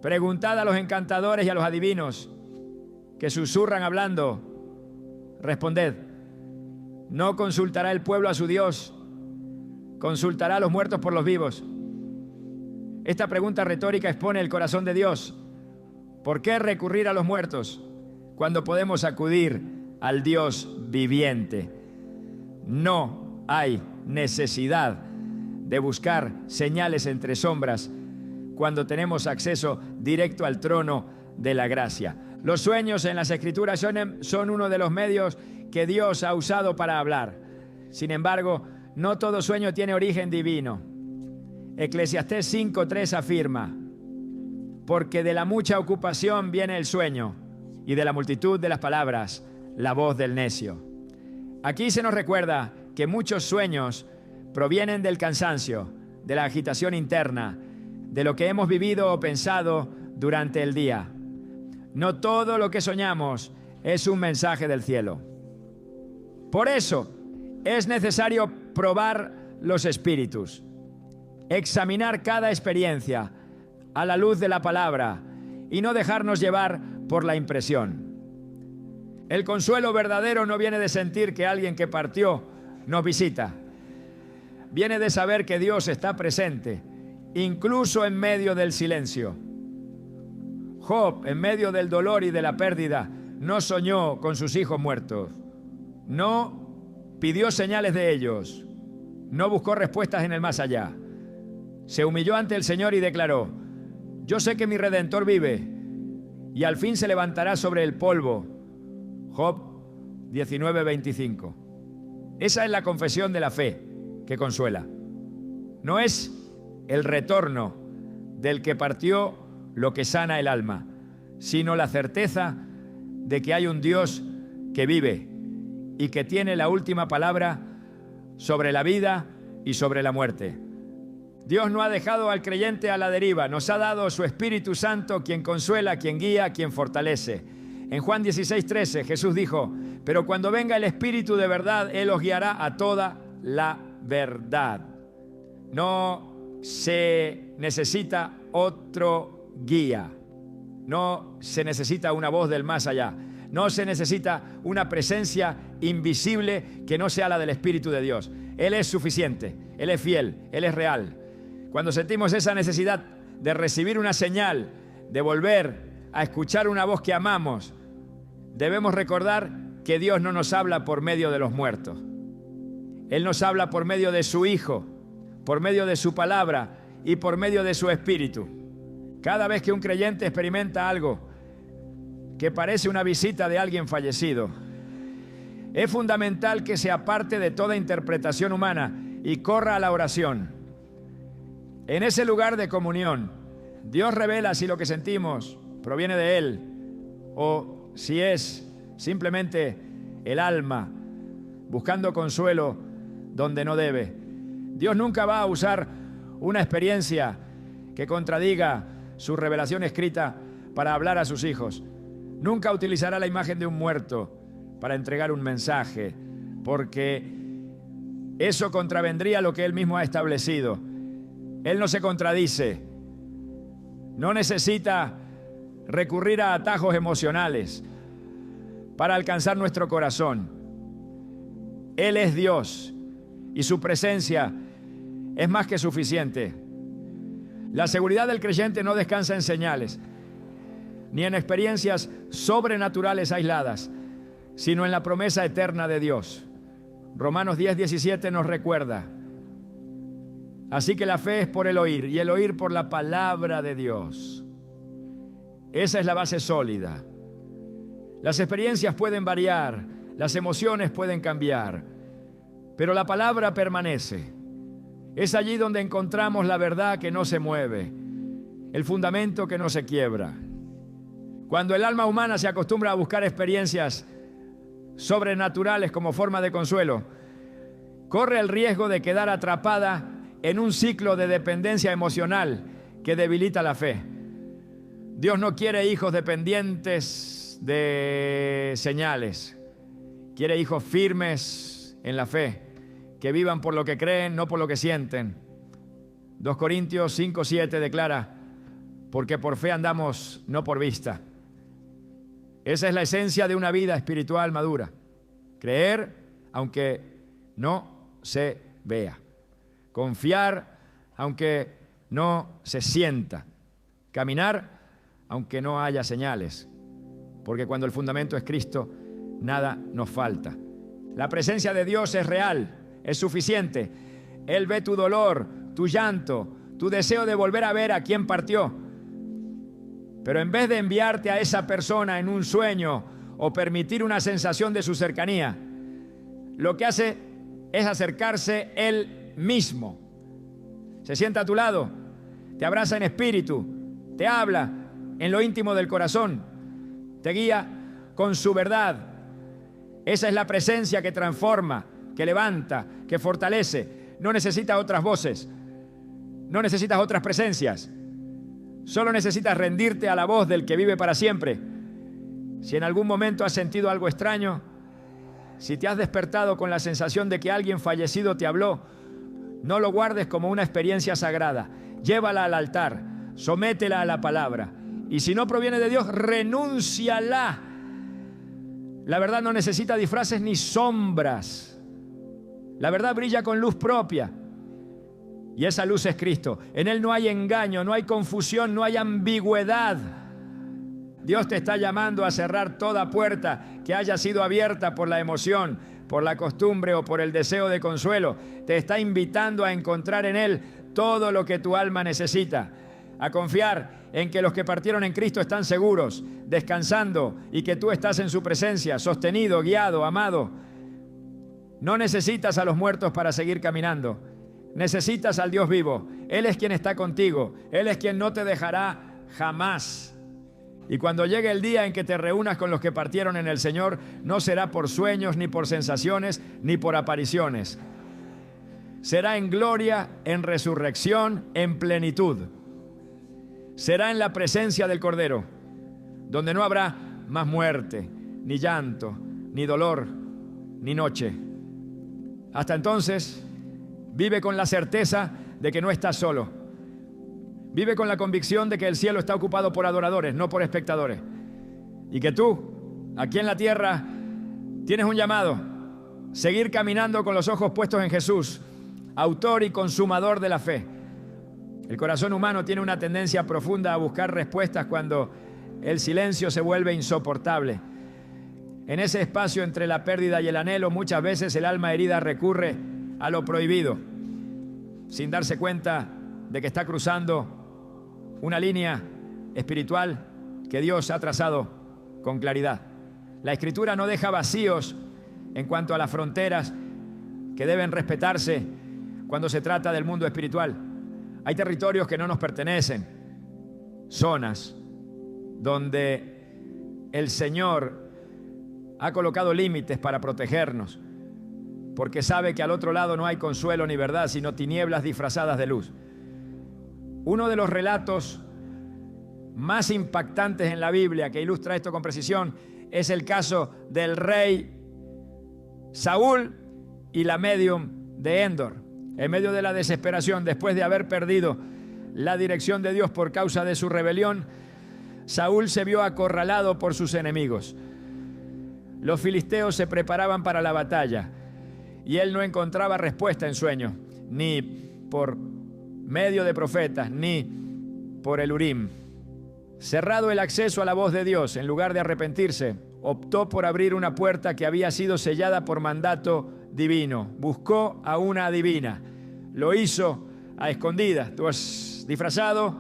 preguntad a los encantadores y a los adivinos que susurran hablando, responded, ¿no consultará el pueblo a su Dios? ¿Consultará a los muertos por los vivos? Esta pregunta retórica expone el corazón de Dios. ¿Por qué recurrir a los muertos cuando podemos acudir al Dios viviente? No hay necesidad de buscar señales entre sombras cuando tenemos acceso directo al trono de la gracia. Los sueños en las Escrituras son uno de los medios que Dios ha usado para hablar. Sin embargo, no todo sueño tiene origen divino. Eclesiastés 5:3 afirma, porque de la mucha ocupación viene el sueño, y de la multitud de las palabras, la voz del necio. Aquí se nos recuerda que muchos sueños provienen del cansancio, de la agitación interna, de lo que hemos vivido o pensado durante el día. No todo lo que soñamos es un mensaje del cielo. Por eso es necesario probar los espíritus, examinar cada experiencia a la luz de la palabra y no dejarnos llevar por la impresión. El consuelo verdadero no viene de sentir que alguien que partió nos visita. Viene de saber que Dios está presente, incluso en medio del silencio. Job, en medio del dolor y de la pérdida, no soñó con sus hijos muertos. No pidió señales de ellos. No buscó respuestas en el más allá. Se humilló ante el Señor y declaró, yo sé que mi Redentor vive y al fin se levantará sobre el polvo. Job 19:25. Esa es la confesión de la fe que consuela. No es el retorno del que partió lo que sana el alma, sino la certeza de que hay un Dios que vive y que tiene la última palabra sobre la vida y sobre la muerte. Dios no ha dejado al creyente a la deriva, nos ha dado su Espíritu Santo, quien consuela, quien guía, quien fortalece. En Juan 16:13 Jesús dijo, pero cuando venga el Espíritu de verdad, Él os guiará a toda la verdad. No se necesita otro guía, no se necesita una voz del más allá, no se necesita una presencia invisible que no sea la del Espíritu de Dios. Él es suficiente, Él es fiel, Él es real. Cuando sentimos esa necesidad de recibir una señal, de volver a escuchar una voz que amamos, debemos recordar que Dios no nos habla por medio de los muertos. Él nos habla por medio de su Hijo, por medio de su palabra y por medio de su Espíritu. Cada vez que un creyente experimenta algo que parece una visita de alguien fallecido, es fundamental que se aparte de toda interpretación humana y corra a la oración. En ese lugar de comunión, Dios revela si lo que sentimos proviene de Él o si es simplemente el alma buscando consuelo donde no debe. Dios nunca va a usar una experiencia que contradiga su revelación escrita para hablar a sus hijos. Nunca utilizará la imagen de un muerto para entregar un mensaje, porque eso contravendría lo que Él mismo ha establecido. Él no se contradice, no necesita recurrir a atajos emocionales para alcanzar nuestro corazón. Él es Dios y su presencia es más que suficiente. La seguridad del creyente no descansa en señales, ni en experiencias sobrenaturales aisladas, sino en la promesa eterna de Dios. Romanos 10:17 nos recuerda. Así que la fe es por el oír, y el oír por la palabra de Dios. Esa es la base sólida. Las experiencias pueden variar, las emociones pueden cambiar, pero la palabra permanece. Es allí donde encontramos la verdad que no se mueve, el fundamento que no se quiebra. Cuando el alma humana se acostumbra a buscar experiencias sobrenaturales como forma de consuelo, corre el riesgo de quedar atrapada en un ciclo de dependencia emocional que debilita la fe. Dios no quiere hijos dependientes de señales. Quiere hijos firmes en la fe, que vivan por lo que creen, no por lo que sienten. 2 Corintios 5:7 declara: porque por fe andamos, no por vista. Esa es la esencia de una vida espiritual madura. Creer aunque no se vea. Confiar aunque no se sienta. Caminar aunque no haya señales. Porque cuando el fundamento es Cristo, nada nos falta. La presencia de Dios es real, es suficiente. Él ve tu dolor, tu llanto, tu deseo de volver a ver a quien partió. Pero en vez de enviarte a esa persona en un sueño o permitir una sensación de su cercanía, lo que hace es acercarse Él mismo. Se sienta a tu lado, te abraza en espíritu, te habla en lo íntimo del corazón, te guía con su verdad. Esa es la presencia que transforma, que levanta, que fortalece. No necesitas otras voces, no necesitas otras presencias. Solo necesitas rendirte a la voz del que vive para siempre. Si en algún momento has sentido algo extraño, si te has despertado con la sensación de que alguien fallecido te habló, no lo guardes como una experiencia sagrada. Llévala al altar, sométela a la palabra. Y si no proviene de Dios, renúnciala. La verdad no necesita disfraces ni sombras. La verdad brilla con luz propia. Y esa luz es Cristo. En Él no hay engaño, no hay confusión, no hay ambigüedad. Dios te está llamando a cerrar toda puerta que haya sido abierta por la emoción, por la costumbre o por el deseo de consuelo. Te está invitando a encontrar en Él todo lo que tu alma necesita. A confiar en que los que partieron en Cristo están seguros, descansando, y que tú estás en su presencia, sostenido, guiado, amado. No necesitas a los muertos para seguir caminando. Necesitas al Dios vivo. Él es quien está contigo. Él es quien no te dejará jamás. Y cuando llegue el día en que te reúnas con los que partieron en el Señor, no será por sueños, ni por sensaciones, ni por apariciones. Será en gloria, en resurrección, en plenitud. Será en la presencia del Cordero, donde no habrá más muerte, ni llanto, ni dolor, ni noche. Hasta entonces, vive con la certeza de que no estás solo. Vive con la convicción de que el cielo está ocupado por adoradores, no por espectadores. Y que tú, aquí en la tierra, tienes un llamado: seguir caminando con los ojos puestos en Jesús, autor y consumador de la fe. El corazón humano tiene una tendencia profunda a buscar respuestas cuando el silencio se vuelve insoportable. En ese espacio entre la pérdida y el anhelo, muchas veces el alma herida recurre a lo prohibido, sin darse cuenta de que está cruzando una línea espiritual que Dios ha trazado con claridad. La Escritura no deja vacíos en cuanto a las fronteras que deben respetarse cuando se trata del mundo espiritual. Hay territorios que no nos pertenecen, zonas donde el Señor ha colocado límites para protegernos, porque sabe que al otro lado no hay consuelo ni verdad, sino tinieblas disfrazadas de luz. Uno de los relatos más impactantes en la Biblia, que ilustra esto con precisión, es el caso del rey Saúl y la médium de Endor. En medio de la desesperación, después de haber perdido la dirección de Dios por causa de su rebelión, Saúl se vio acorralado por sus enemigos. Los filisteos se preparaban para la batalla y él no encontraba respuesta en sueños, ni por medio de profetas, ni por el Urim. Cerrado el acceso a la voz de Dios, en lugar de arrepentirse, optó por abrir una puerta que había sido sellada por mandato divino. Buscó a una adivina. Lo hizo a escondidas, disfrazado,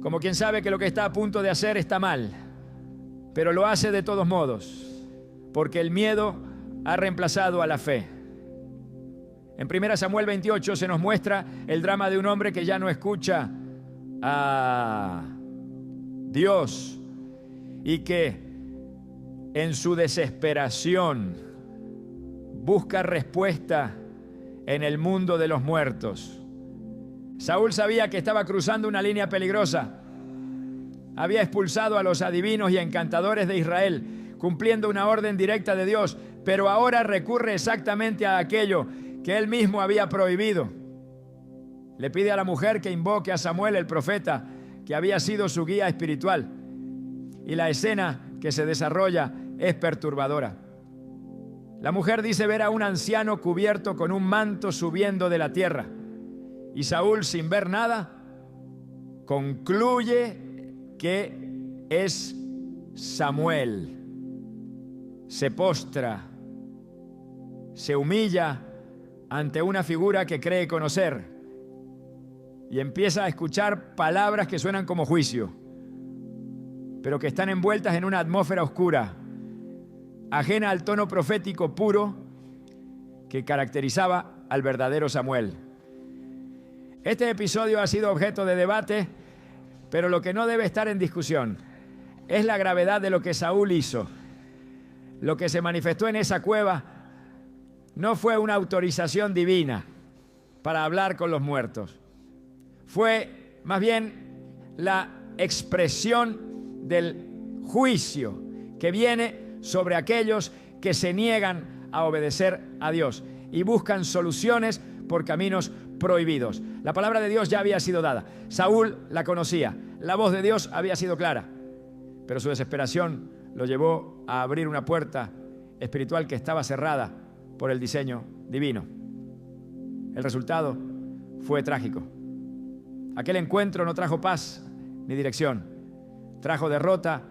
como quien sabe que lo que está a punto de hacer está mal. Pero lo hace de todos modos, porque el miedo ha reemplazado a la fe. En 1 Samuel 28 se nos muestra el drama de un hombre que ya no escucha a Dios y que en su desesperación busca respuesta en el mundo de los muertos. Saúl sabía que estaba cruzando una línea peligrosa. Había expulsado a los adivinos y encantadores de Israel, cumpliendo una orden directa de Dios, pero ahora recurre exactamente a aquello que él mismo había prohibido. Le pide a la mujer que invoque a Samuel, el profeta, que había sido su guía espiritual. Y la escena que se desarrolla es perturbadora. La mujer dice ver a un anciano cubierto con un manto subiendo de la tierra. Y Saúl, sin ver nada, concluye que es Samuel. Se postra, se humilla ante una figura que cree conocer y empieza a escuchar palabras que suenan como juicio, pero que están envueltas en una atmósfera oscura, ajena al tono profético puro que caracterizaba al verdadero Samuel. Este episodio ha sido objeto de debate, pero lo que no debe estar en discusión es la gravedad de lo que Saúl hizo. Lo que se manifestó en esa cueva no fue una autorización divina para hablar con los muertos. Fue más bien la expresión del juicio que viene sobre aquellos que se niegan a obedecer a Dios y buscan soluciones por caminos prohibidos. La palabra de Dios ya había sido dada. Saúl la conocía. La voz de Dios había sido clara. Pero su desesperación lo llevó a abrir una puerta espiritual que estaba cerrada por el diseño divino. El resultado fue trágico. Aquel encuentro no trajo paz ni dirección. Trajo derrota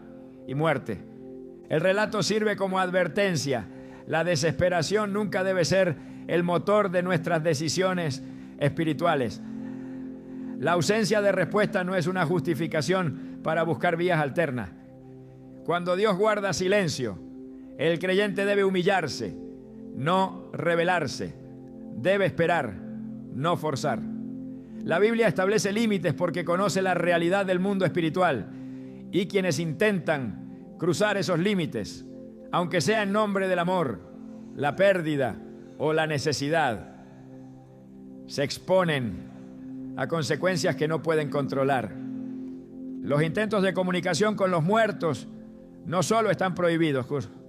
y muerte. El relato sirve como advertencia. La desesperación nunca debe ser el motor de nuestras decisiones espirituales. La ausencia de respuesta no es una justificación para buscar vías alternas. Cuando Dios guarda silencio, el creyente debe humillarse, no rebelarse. Debe esperar, no forzar. La Biblia establece límites porque conoce la realidad del mundo espiritual y quienes intentan cruzar esos límites, aunque sea en nombre del amor, la pérdida o la necesidad, se exponen a consecuencias que no pueden controlar. Los intentos de comunicación con los muertos no solo están prohibidos,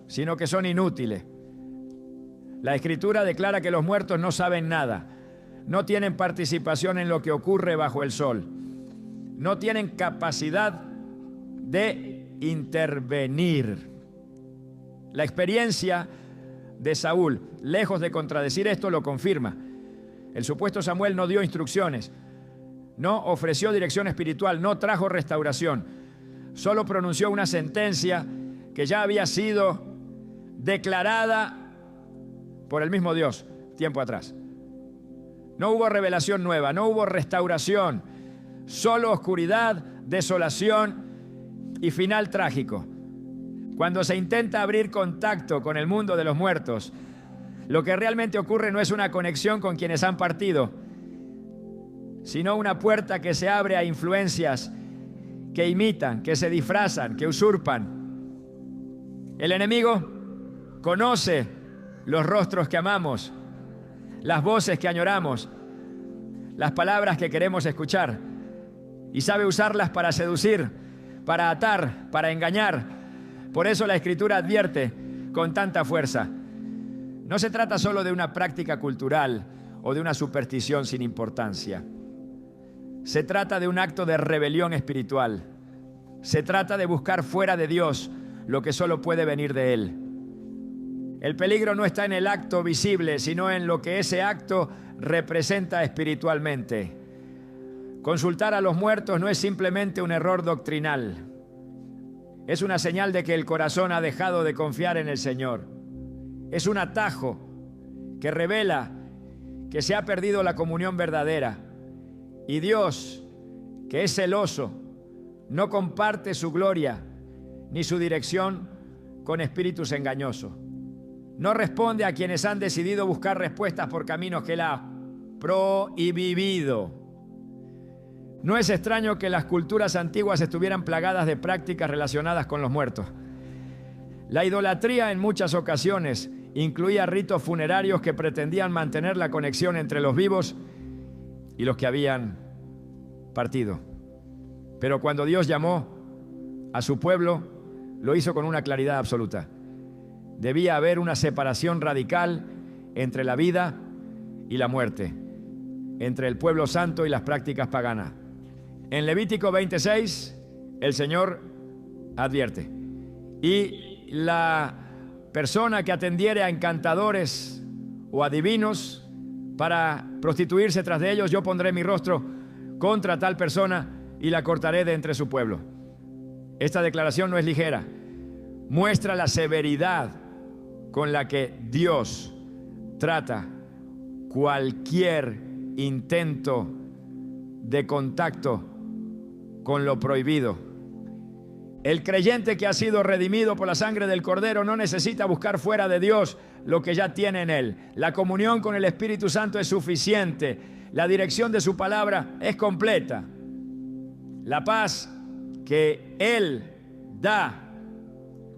sino que son inútiles. La Escritura declara que los muertos no saben nada, no tienen participación en lo que ocurre bajo el sol, no tienen capacidad de intervenir. La experiencia de Saúl, lejos de contradecir esto, lo confirma. El supuesto Samuel no dio instrucciones, no ofreció dirección espiritual, no trajo restauración. Solo pronunció una sentencia que ya había sido declarada por el mismo Dios tiempo atrás. No hubo revelación nueva, no hubo restauración, solo oscuridad, desolación y final trágico. Cuando se intenta abrir contacto con el mundo de los muertos, lo que realmente ocurre no es una conexión con quienes han partido, sino una puerta que se abre a influencias que imitan, que se disfrazan, que usurpan. El enemigo conoce los rostros que amamos, las voces que añoramos, las palabras que queremos escuchar, y sabe usarlas para seducir, para atar, para engañar. Por eso la Escritura advierte con tanta fuerza. No se trata solo de una práctica cultural o de una superstición sin importancia. Se trata de un acto de rebelión espiritual. Se trata de buscar fuera de Dios lo que solo puede venir de Él. El peligro no está en el acto visible, sino en lo que ese acto representa espiritualmente. Consultar a los muertos no es simplemente un error doctrinal. Es una señal de que el corazón ha dejado de confiar en el Señor. Es un atajo que revela que se ha perdido la comunión verdadera. Y Dios, que es celoso, no comparte su gloria ni su dirección con espíritus engañosos. No responde a quienes han decidido buscar respuestas por caminos que Él ha prohibido. No es extraño que las culturas antiguas estuvieran plagadas de prácticas relacionadas con los muertos. La idolatría en muchas ocasiones incluía ritos funerarios que pretendían mantener la conexión entre los vivos y los que habían partido. Pero cuando Dios llamó, a su pueblo, lo hizo con una claridad absoluta. Debía haber una separación radical entre la vida y la muerte, entre el pueblo santo y las prácticas paganas. En Levítico 26, el Señor advierte: y la persona que atendiere a encantadores o adivinos para prostituirse tras de ellos, yo pondré mi rostro contra tal persona y la cortaré de entre su pueblo. Esta declaración no es ligera. Muestra la severidad con la que Dios trata cualquier intento de contacto con lo prohibido. El creyente que ha sido redimido por la sangre del Cordero no necesita buscar fuera de Dios lo que ya tiene en Él. La comunión con el Espíritu Santo es suficiente. La dirección de su palabra es completa. La paz que Él da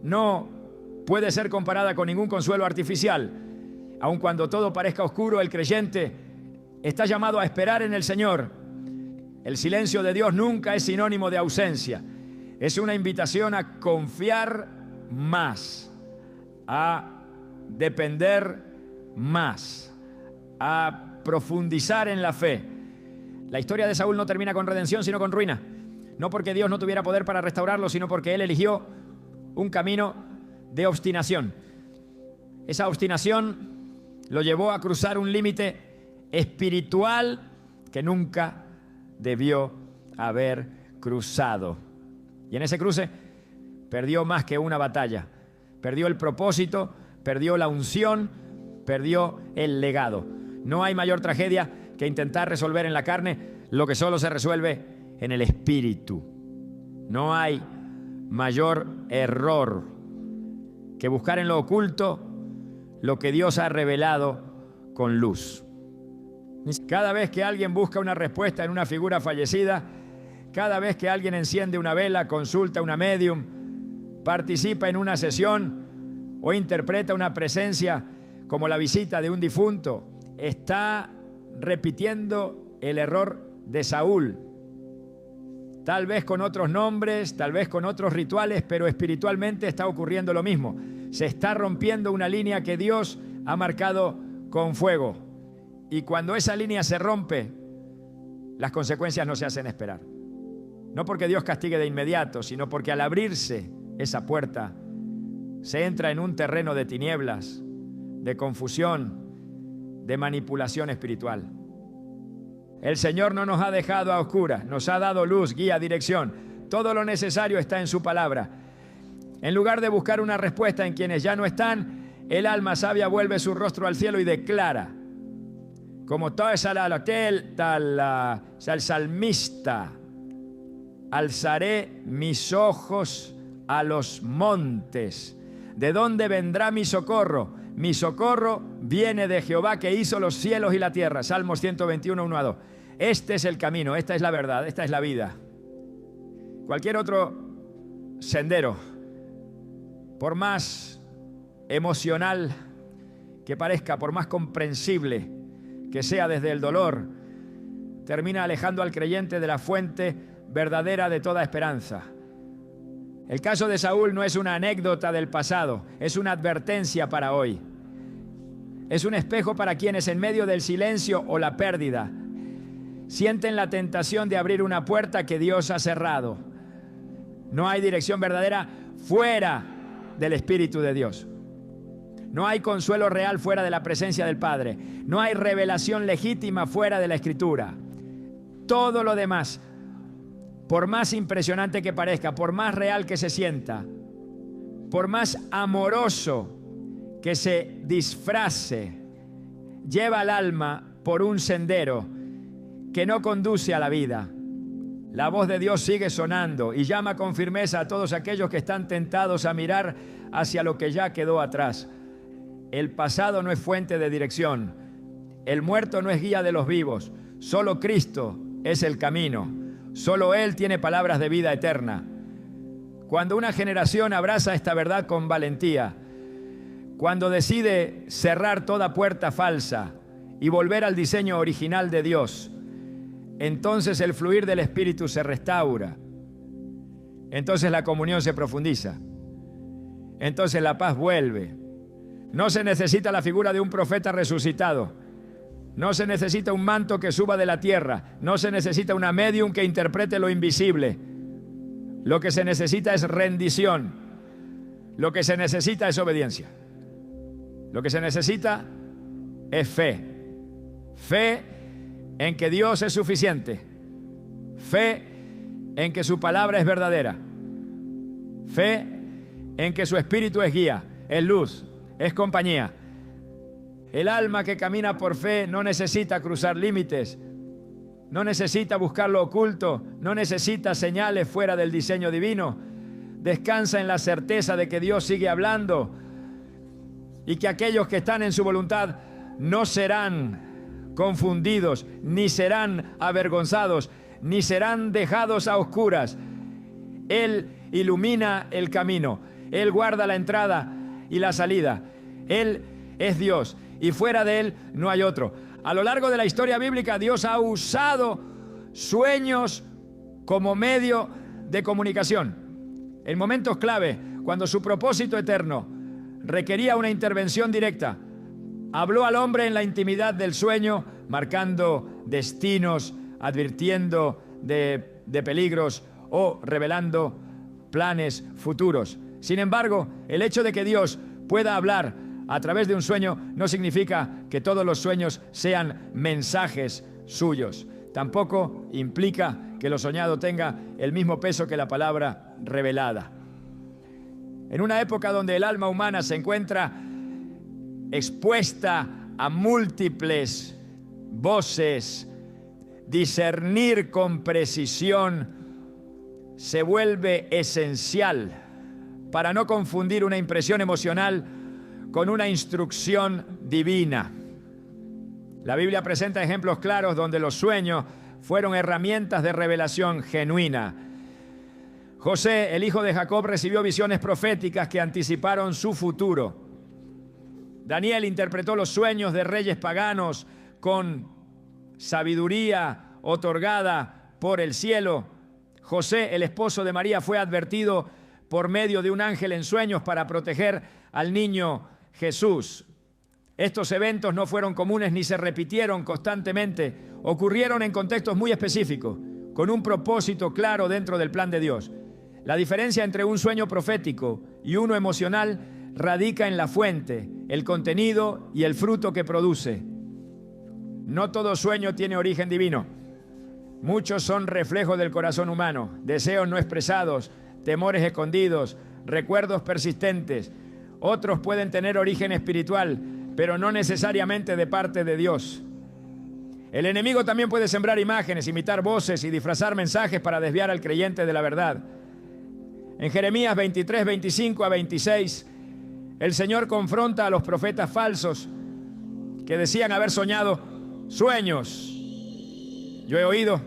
no puede ser comparada con ningún consuelo artificial. Aun cuando todo parezca oscuro, el creyente está llamado a esperar en el Señor. El silencio de Dios nunca es sinónimo de ausencia. Es una invitación a confiar más, a depender más, a profundizar en la fe. La historia de Saúl no termina con redención, sino con ruina. No porque Dios no tuviera poder para restaurarlo, sino porque él eligió un camino de obstinación. Esa obstinación lo llevó a cruzar un límite espiritual que nunca debió haber cruzado. Y en ese cruce perdió más que una batalla. Perdió el propósito, perdió la unción, perdió el legado. No hay mayor tragedia que intentar resolver en la carne lo que solo se resuelve en el espíritu. No hay mayor error que buscar en lo oculto lo que Dios ha revelado con luz. Cada vez que alguien busca una respuesta en una figura fallecida, cada vez que alguien enciende una vela, consulta una medium, participa en una sesión o interpreta una presencia como la visita de un difunto, está repitiendo el error de Saúl. Tal vez con otros nombres, tal vez con otros rituales, pero espiritualmente está ocurriendo lo mismo. Se está rompiendo una línea que Dios ha marcado con fuego. Y cuando esa línea se rompe, las consecuencias no se hacen esperar. No porque Dios castigue de inmediato, sino porque al abrirse esa puerta, se entra en un terreno de tinieblas, de confusión, de manipulación espiritual. El Señor no nos ha dejado a oscuras, nos ha dado luz, guía, dirección. Todo lo necesario está en su palabra. En lugar de buscar una respuesta en quienes ya no están, el alma sabia vuelve su rostro al cielo y declara, como el salmista: alzaré mis ojos a los montes. ¿De dónde vendrá mi socorro? Mi socorro viene de Jehová, que hizo los cielos y la tierra. Salmos 121, 1 a 2. Este es el camino, esta es la verdad, esta es la vida. Cualquier otro sendero, por más emocional que parezca, por más comprensible que sea desde el dolor, termina alejando al creyente de la fuente verdadera de toda esperanza. El caso de Saúl no es una anécdota del pasado, es una advertencia para hoy. Es un espejo para quienes en medio del silencio o la pérdida sienten la tentación de abrir una puerta que Dios ha cerrado. No hay dirección verdadera fuera del Espíritu de Dios. No hay consuelo real fuera de la presencia del Padre. No hay revelación legítima fuera de la Escritura. Todo lo demás, por más impresionante que parezca, por más real que se sienta, por más amoroso que se disfrace, lleva al alma por un sendero que no conduce a la vida. La voz de Dios sigue sonando y llama con firmeza a todos aquellos que están tentados a mirar hacia lo que ya quedó atrás. El pasado no es fuente de dirección. El muerto no es guía de los vivos. Solo Cristo es el camino. Solo Él tiene palabras de vida eterna. Cuando una generación abraza esta verdad con valentía, cuando decide cerrar toda puerta falsa y volver al diseño original de Dios, entonces el fluir del Espíritu se restaura. entonces la comunión se profundiza. Entonces la paz vuelve. No se necesita la figura de un profeta resucitado. No se necesita un manto que suba de la tierra. No se necesita una medium que interprete lo invisible. Lo que se necesita es rendición. Lo que se necesita es obediencia. Lo que se necesita es fe. Fe en que Dios es suficiente. Fe en que su palabra es verdadera. Fe en que su espíritu es guía, es luz, es compañía. El alma que camina por fe no necesita cruzar límites, no necesita buscar lo oculto, no necesita señales fuera del diseño divino. Descansa en la certeza de que Dios sigue hablando y que aquellos que están en su voluntad no serán confundidos, ni serán avergonzados, ni serán dejados a oscuras. Él ilumina el camino, Él guarda la entrada y la salida. Él es Dios y fuera de Él no hay otro. A lo largo de la historia bíblica, Dios ha usado sueños como medio de comunicación. En momentos clave, cuando su propósito eterno requería una intervención directa, habló al hombre en la intimidad del sueño, marcando destinos, advirtiendo de peligros o revelando planes futuros. Sin embargo, el hecho de que Dios pueda hablar a través de un sueño no significa que todos los sueños sean mensajes suyos. Tampoco implica que lo soñado tenga el mismo peso que la palabra revelada. En una época donde el alma humana se encuentra expuesta a múltiples voces, discernir con precisión se vuelve esencial para no confundir una impresión emocional con una instrucción divina. La Biblia presenta ejemplos claros donde los sueños fueron herramientas de revelación genuina. José, el hijo de Jacob, recibió visiones proféticas que anticiparon su futuro. Daniel interpretó los sueños de reyes paganos con sabiduría otorgada por el cielo. José, el esposo de María, fue advertido por medio de un ángel en sueños para proteger al niño Jesús. Estos eventos no fueron comunes ni se repitieron constantemente. Ocurrieron en contextos muy específicos, con un propósito claro dentro del plan de Dios. La diferencia entre un sueño profético y uno emocional radica en la fuente, el contenido y el fruto que produce. No todo sueño tiene origen divino. Muchos son reflejos del corazón humano, deseos no expresados, temores escondidos, recuerdos persistentes. Otros pueden tener origen espiritual, pero no necesariamente de parte de Dios. El enemigo también puede sembrar imágenes, imitar voces y disfrazar mensajes para desviar al creyente de la verdad. En Jeremías 23, 25 a 26, el Señor confronta a los profetas falsos que decían haber soñado sueños. Yo he oído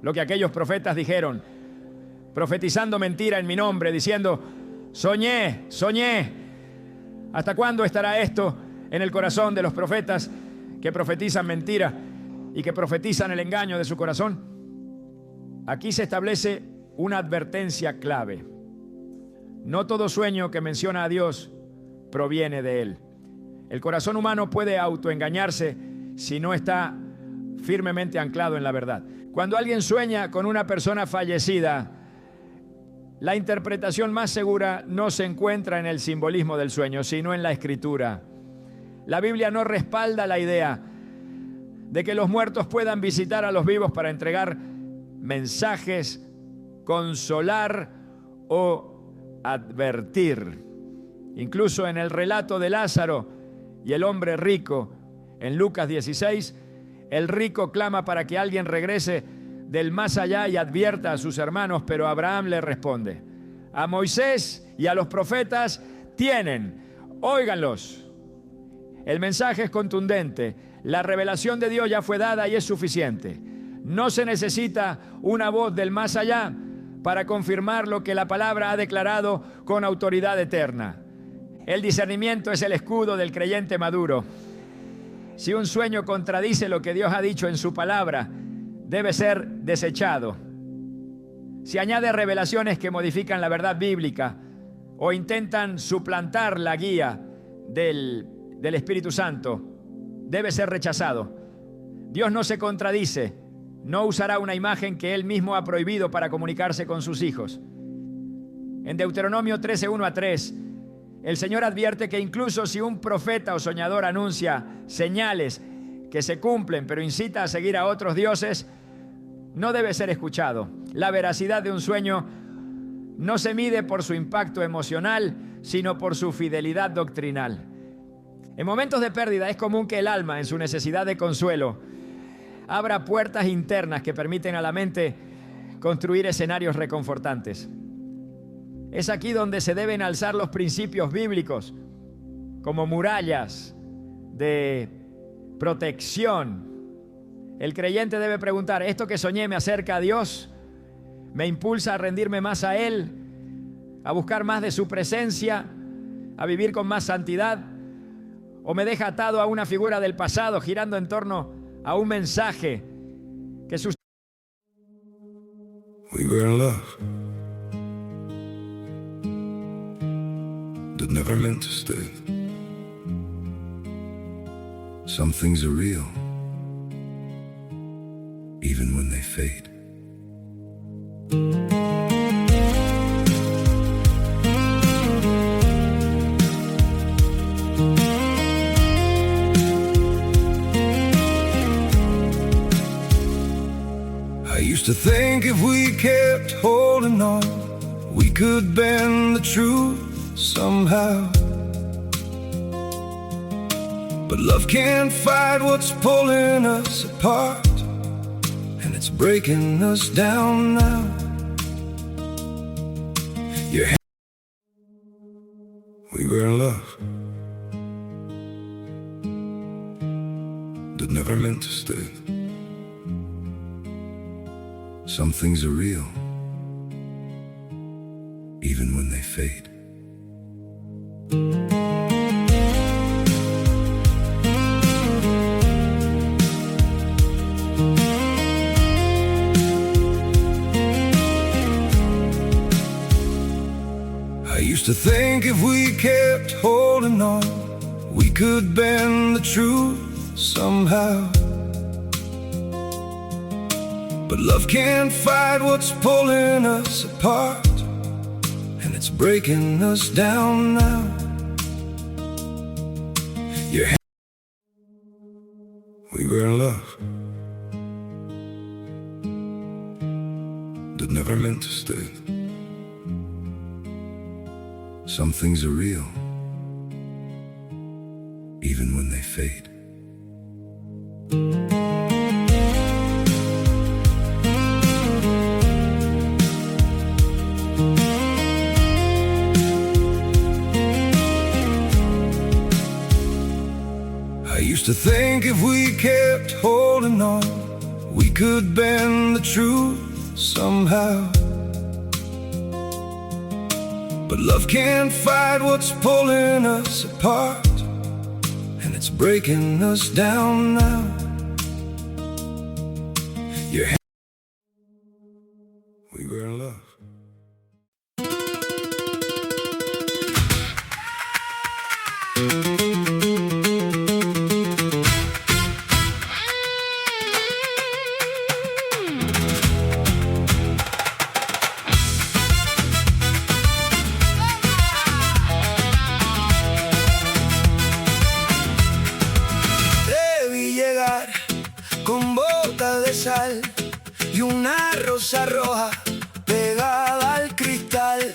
lo que aquellos profetas dijeron, profetizando mentira en mi nombre, diciendo, soñé. ¿Hasta cuándo estará esto en el corazón de los profetas que profetizan mentira y que profetizan el engaño de su corazón? Aquí se establece una advertencia clave. No todo sueño que menciona a Dios proviene de Él. El corazón humano puede autoengañarse si no está firmemente anclado en la verdad. Cuando alguien sueña con una persona fallecida, la interpretación más segura no se encuentra en el simbolismo del sueño, sino en la Escritura. La Biblia no respalda la idea de que los muertos puedan visitar a los vivos para entregar mensajes, consolar o advertir. Incluso en el relato de Lázaro y el hombre rico, en Lucas 16, el rico clama para que alguien regrese del más allá y advierta a sus hermanos, pero Abraham le responde, a Moisés y a los profetas tienen, óiganlos. El mensaje es contundente, la revelación de Dios ya fue dada y es suficiente. No se necesita una voz del más allá para confirmar lo que la palabra ha declarado con autoridad eterna. El discernimiento es el escudo del creyente maduro. Si un sueño contradice lo que Dios ha dicho en su palabra, debe ser desechado. Si añade revelaciones que modifican la verdad bíblica o intentan suplantar la guía del Espíritu Santo, debe ser rechazado. Dios no se contradice, no usará una imagen que Él mismo ha prohibido para comunicarse con sus hijos. En Deuteronomio 13, 1-3, el Señor advierte que incluso si un profeta o soñador anuncia señales que se cumplen, pero incita a seguir a otros dioses, no debe ser escuchado. La veracidad de un sueño no se mide por su impacto emocional, sino por su fidelidad doctrinal. En momentos de pérdida es común que el alma, en su necesidad de consuelo, abra puertas internas que permiten a la mente construir escenarios reconfortantes. Es aquí donde se deben alzar los principios bíblicos como murallas de protección. El creyente debe preguntar: ¿esto que soñé me acerca a Dios? ¿Me impulsa a rendirme más a Él? ¿A buscar más de su presencia? ¿A vivir con más santidad? ¿O me deja atado a una figura del pasado, girando en torno a un mensaje que sus... We were in love that never meant to stay. Some things are real, even when they fade. I used to think if we kept holding on, we could bend the truth somehow. But love can't fight what's pulling us apart, and it's breaking us down now. We were in love that never meant to stay. Some things are real, even when they fade. I used to think if we kept holding on, we could bend the truth somehow. But love can't fight what's pulling us apart, and it's breaking us down now. We were in love that never meant to stay. Some things are real, even when they fade. I used to think if we kept holding on, we could bend the truth somehow. But love can't fight what's pulling us apart, and it's breaking us down now. We were in love. Con botas de sal y una rosa roja pegada al cristal.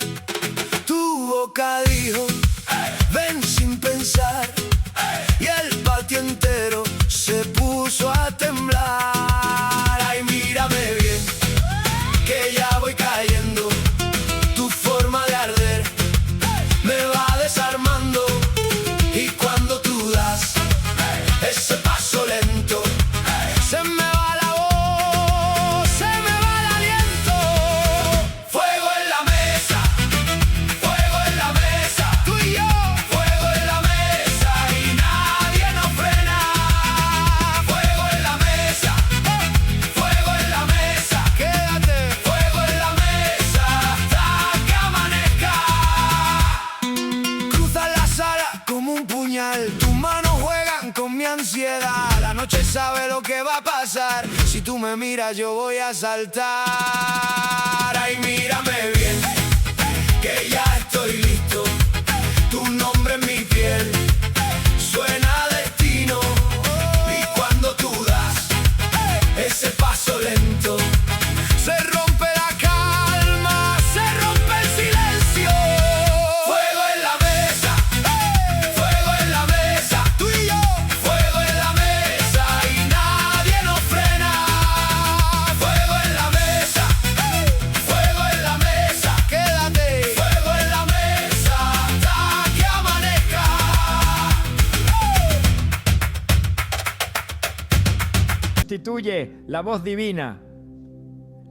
Tu boca dijo, ven sin pensar, y el patio entero se puso a temblar. Ay, mírame bien, que ya voy cayendo. Tu forma de arder me va desarmando, y cuando tú das ese paso lento, se me va la voz, se me va el aliento. Fuego en la mesa, tú y yo. Fuego en la mesa y nadie nos frena. Fuego en la mesa, ansiedad. La noche sabe lo que va a pasar. Si tú me miras yo voy a saltar. Ay, mírame bien, que ya estoy listo. Tu nombre en mi piel suena a destino. Y cuando tú das ese paso lento, se rompe la calma, se rompe el silencio. Fuego en la mesa, fuego en la mesa, tú y yo. Fuego en la mesa y nadie nos frena. Fuego en la mesa, fuego en la mesa, quédate. Fuego en la mesa hasta que amanezca. Constituye la voz divina.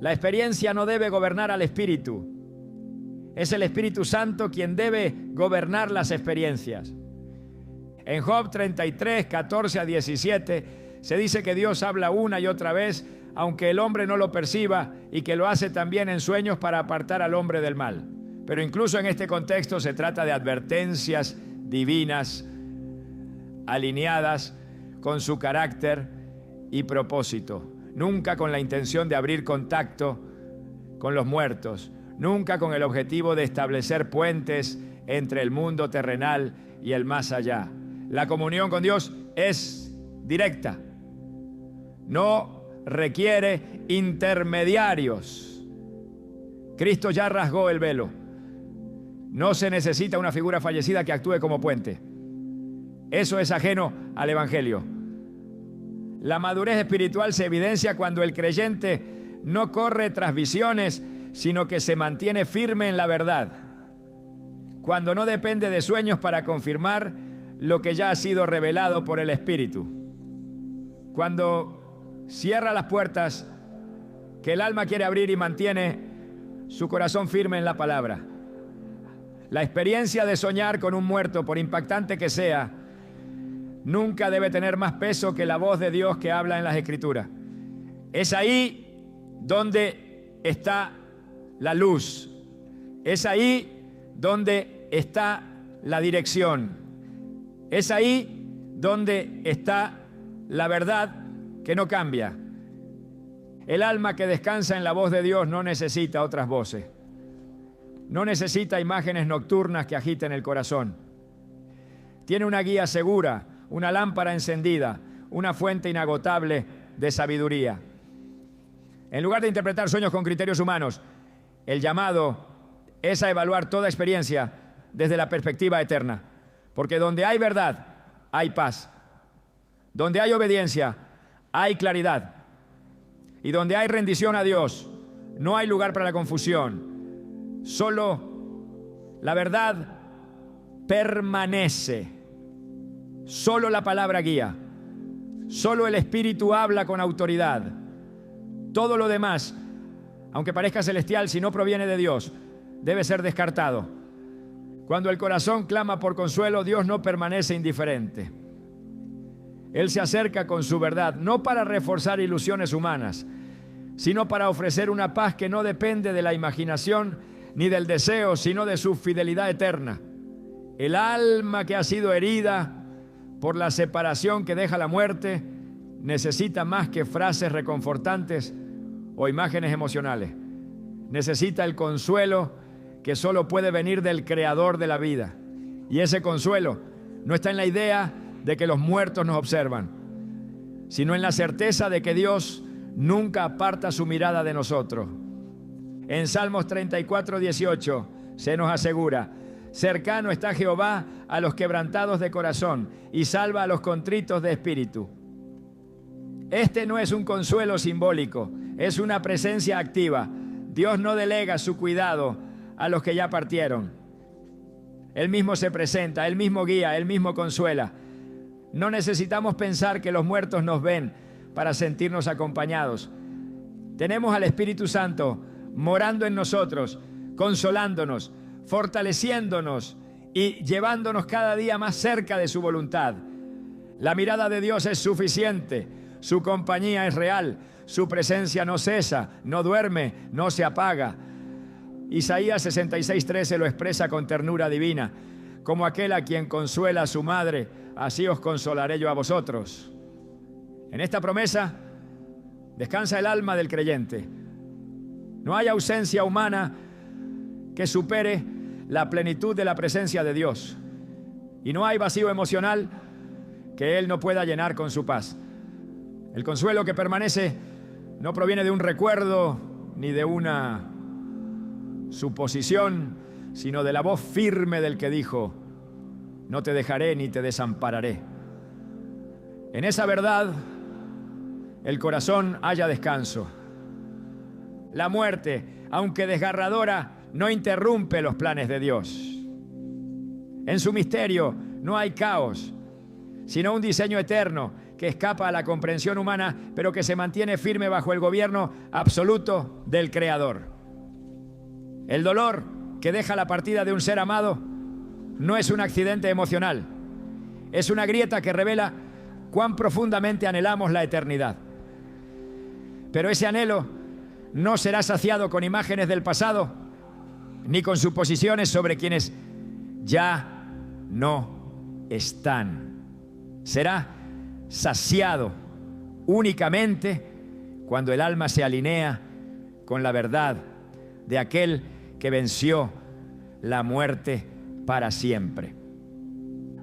La experiencia no debe gobernar al Espíritu. Es el Espíritu Santo quien debe gobernar las experiencias. En Job 33, 14 a 17, se dice que Dios habla una y otra vez, aunque el hombre no lo perciba, y que lo hace también en sueños para apartar al hombre del mal. Pero incluso en este contexto se trata de advertencias divinas, alineadas con su carácter y propósito. Nunca con la intención de abrir contacto con los muertos, nunca con el objetivo de establecer puentes entre el mundo terrenal y el más allá. La comunión con Dios es directa, no requiere intermediarios. Cristo ya rasgó el velo. No se necesita una figura fallecida que actúe como puente. Eso es ajeno al Evangelio. La madurez espiritual se evidencia cuando el creyente no corre tras visiones, sino que se mantiene firme en la verdad. Cuando no depende de sueños para confirmar lo que ya ha sido revelado por el Espíritu. Cuando cierra las puertas que el alma quiere abrir y mantiene su corazón firme en la palabra. La experiencia de soñar con un muerto, por impactante que sea, nunca debe tener más peso que la voz de Dios que habla en las Escrituras. Es ahí donde está la luz. Es ahí donde está la dirección. Es ahí donde está la verdad que no cambia. El alma que descansa en la voz de Dios no necesita otras voces. No necesita imágenes nocturnas que agiten el corazón. Tiene una guía segura, una lámpara encendida, una fuente inagotable de sabiduría. En lugar de interpretar sueños con criterios humanos, el llamado es a evaluar toda experiencia desde la perspectiva eterna. Porque donde hay verdad, hay paz. Donde hay obediencia, hay claridad. Y donde hay rendición a Dios, no hay lugar para la confusión. Solo la verdad permanece. Solo la palabra guía. Solo el Espíritu habla con autoridad. Todo lo demás, aunque parezca celestial, si no proviene de Dios, debe ser descartado. Cuando el corazón clama por consuelo, Dios no permanece indiferente. Él se acerca con su verdad, no para reforzar ilusiones humanas, sino para ofrecer una paz que no depende de la imaginación ni del deseo, sino de su fidelidad eterna. El alma que ha sido herida por la separación que deja la muerte, necesita más que frases reconfortantes o imágenes emocionales. Necesita el consuelo que solo puede venir del Creador de la vida. Y ese consuelo no está en la idea de que los muertos nos observan, sino en la certeza de que Dios nunca aparta su mirada de nosotros. En Salmos 34, 18 se nos asegura: cercano está Jehová a los quebrantados de corazón y salva a los contritos de espíritu. Este no es un consuelo simbólico, es una presencia activa. Dios no delega su cuidado a los que ya partieron. Él mismo se presenta, Él mismo guía, Él mismo consuela. No necesitamos pensar que los muertos nos ven para sentirnos acompañados. Tenemos al Espíritu Santo morando en nosotros, consolándonos, fortaleciéndonos y llevándonos cada día más cerca de su voluntad. La mirada de Dios es suficiente, su compañía es real, su presencia no cesa, no duerme, no se apaga. Isaías 66:13 lo expresa con ternura divina: como aquel a quien consuela a su madre, así os consolaré yo a vosotros. En esta promesa descansa el alma del creyente. No hay ausencia humana que supere la plenitud de la presencia de Dios. Y no hay vacío emocional que Él no pueda llenar con su paz. El consuelo que permanece no proviene de un recuerdo ni de una suposición, sino de la voz firme del que dijo: no te dejaré ni te desampararé. En esa verdad el corazón halla descanso. La muerte, aunque desgarradora, no interrumpe los planes de Dios. En su misterio no hay caos, sino un diseño eterno que escapa a la comprensión humana, pero que se mantiene firme bajo el gobierno absoluto del Creador. El dolor que deja la partida de un ser amado no es un accidente emocional, es una grieta que revela cuán profundamente anhelamos la eternidad. Pero ese anhelo no será saciado con imágenes del pasado, ni con suposiciones sobre quienes ya no están. Será saciado únicamente cuando el alma se alinea con la verdad de aquel que venció la muerte para siempre.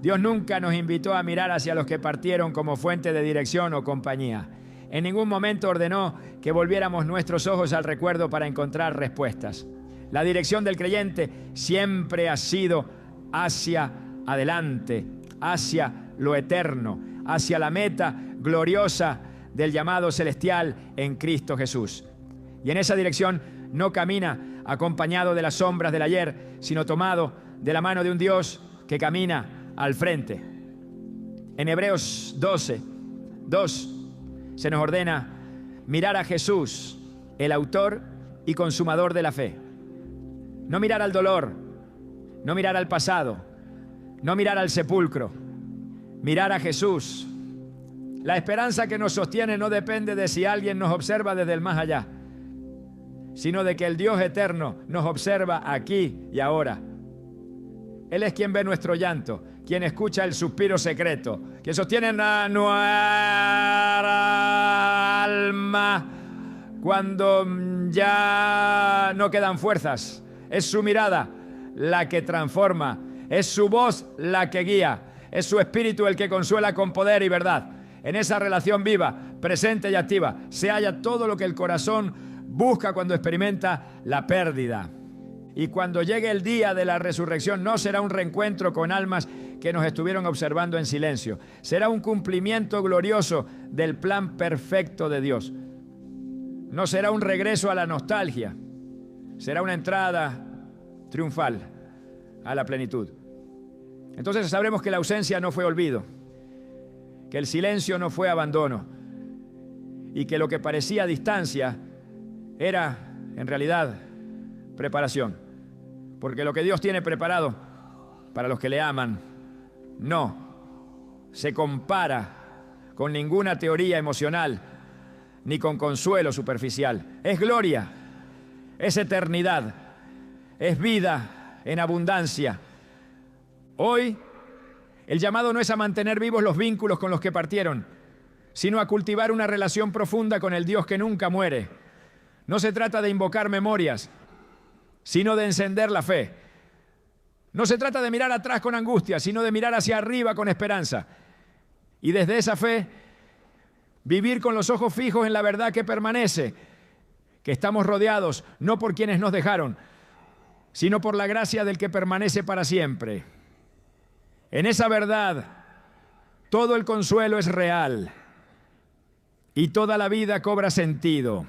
Dios nunca nos invitó a mirar hacia los que partieron como fuente de dirección o compañía. En ningún momento ordenó que volviéramos nuestros ojos al recuerdo para encontrar respuestas. La dirección del creyente siempre ha sido hacia adelante, hacia lo eterno, hacia la meta gloriosa del llamado celestial en Cristo Jesús. Y en esa dirección no camina acompañado de las sombras del ayer, sino tomado de la mano de un Dios que camina al frente. En Hebreos 12:2 se nos ordena mirar a Jesús, el autor y consumador de la fe. No mirar al dolor, no mirar al pasado, no mirar al sepulcro, mirar a Jesús. La esperanza que nos sostiene no depende de si alguien nos observa desde el más allá, sino de que el Dios eterno nos observa aquí y ahora. Él es quien ve nuestro llanto, quien escucha el suspiro secreto, quien sostiene a nuestra alma cuando ya no quedan fuerzas. Es su mirada la que transforma, es su voz la que guía, es su espíritu el que consuela con poder y verdad. En esa relación viva, presente y activa, se halla todo lo que el corazón busca cuando experimenta la pérdida. Y cuando llegue el día de la resurrección, no será un reencuentro con almas que nos estuvieron observando en silencio. Será un cumplimiento glorioso del plan perfecto de Dios. No será un regreso a la nostalgia. Será una entrada triunfal a la plenitud. Entonces sabremos que la ausencia no fue olvido, que el silencio no fue abandono y que lo que parecía distancia era en realidad preparación. Porque lo que Dios tiene preparado para los que le aman no se compara con ninguna teoría emocional ni con consuelo superficial. Es gloria, es eternidad, es vida en abundancia. Hoy el llamado no es a mantener vivos los vínculos con los que partieron, sino a cultivar una relación profunda con el Dios que nunca muere. No se trata de invocar memorias, sino de encender la fe. No se trata de mirar atrás con angustia, sino de mirar hacia arriba con esperanza. Y desde esa fe, vivir con los ojos fijos en la verdad que permanece, que estamos rodeados no por quienes nos dejaron, sino por la gracia del que permanece para siempre. En esa verdad, todo el consuelo es real y toda la vida cobra sentido.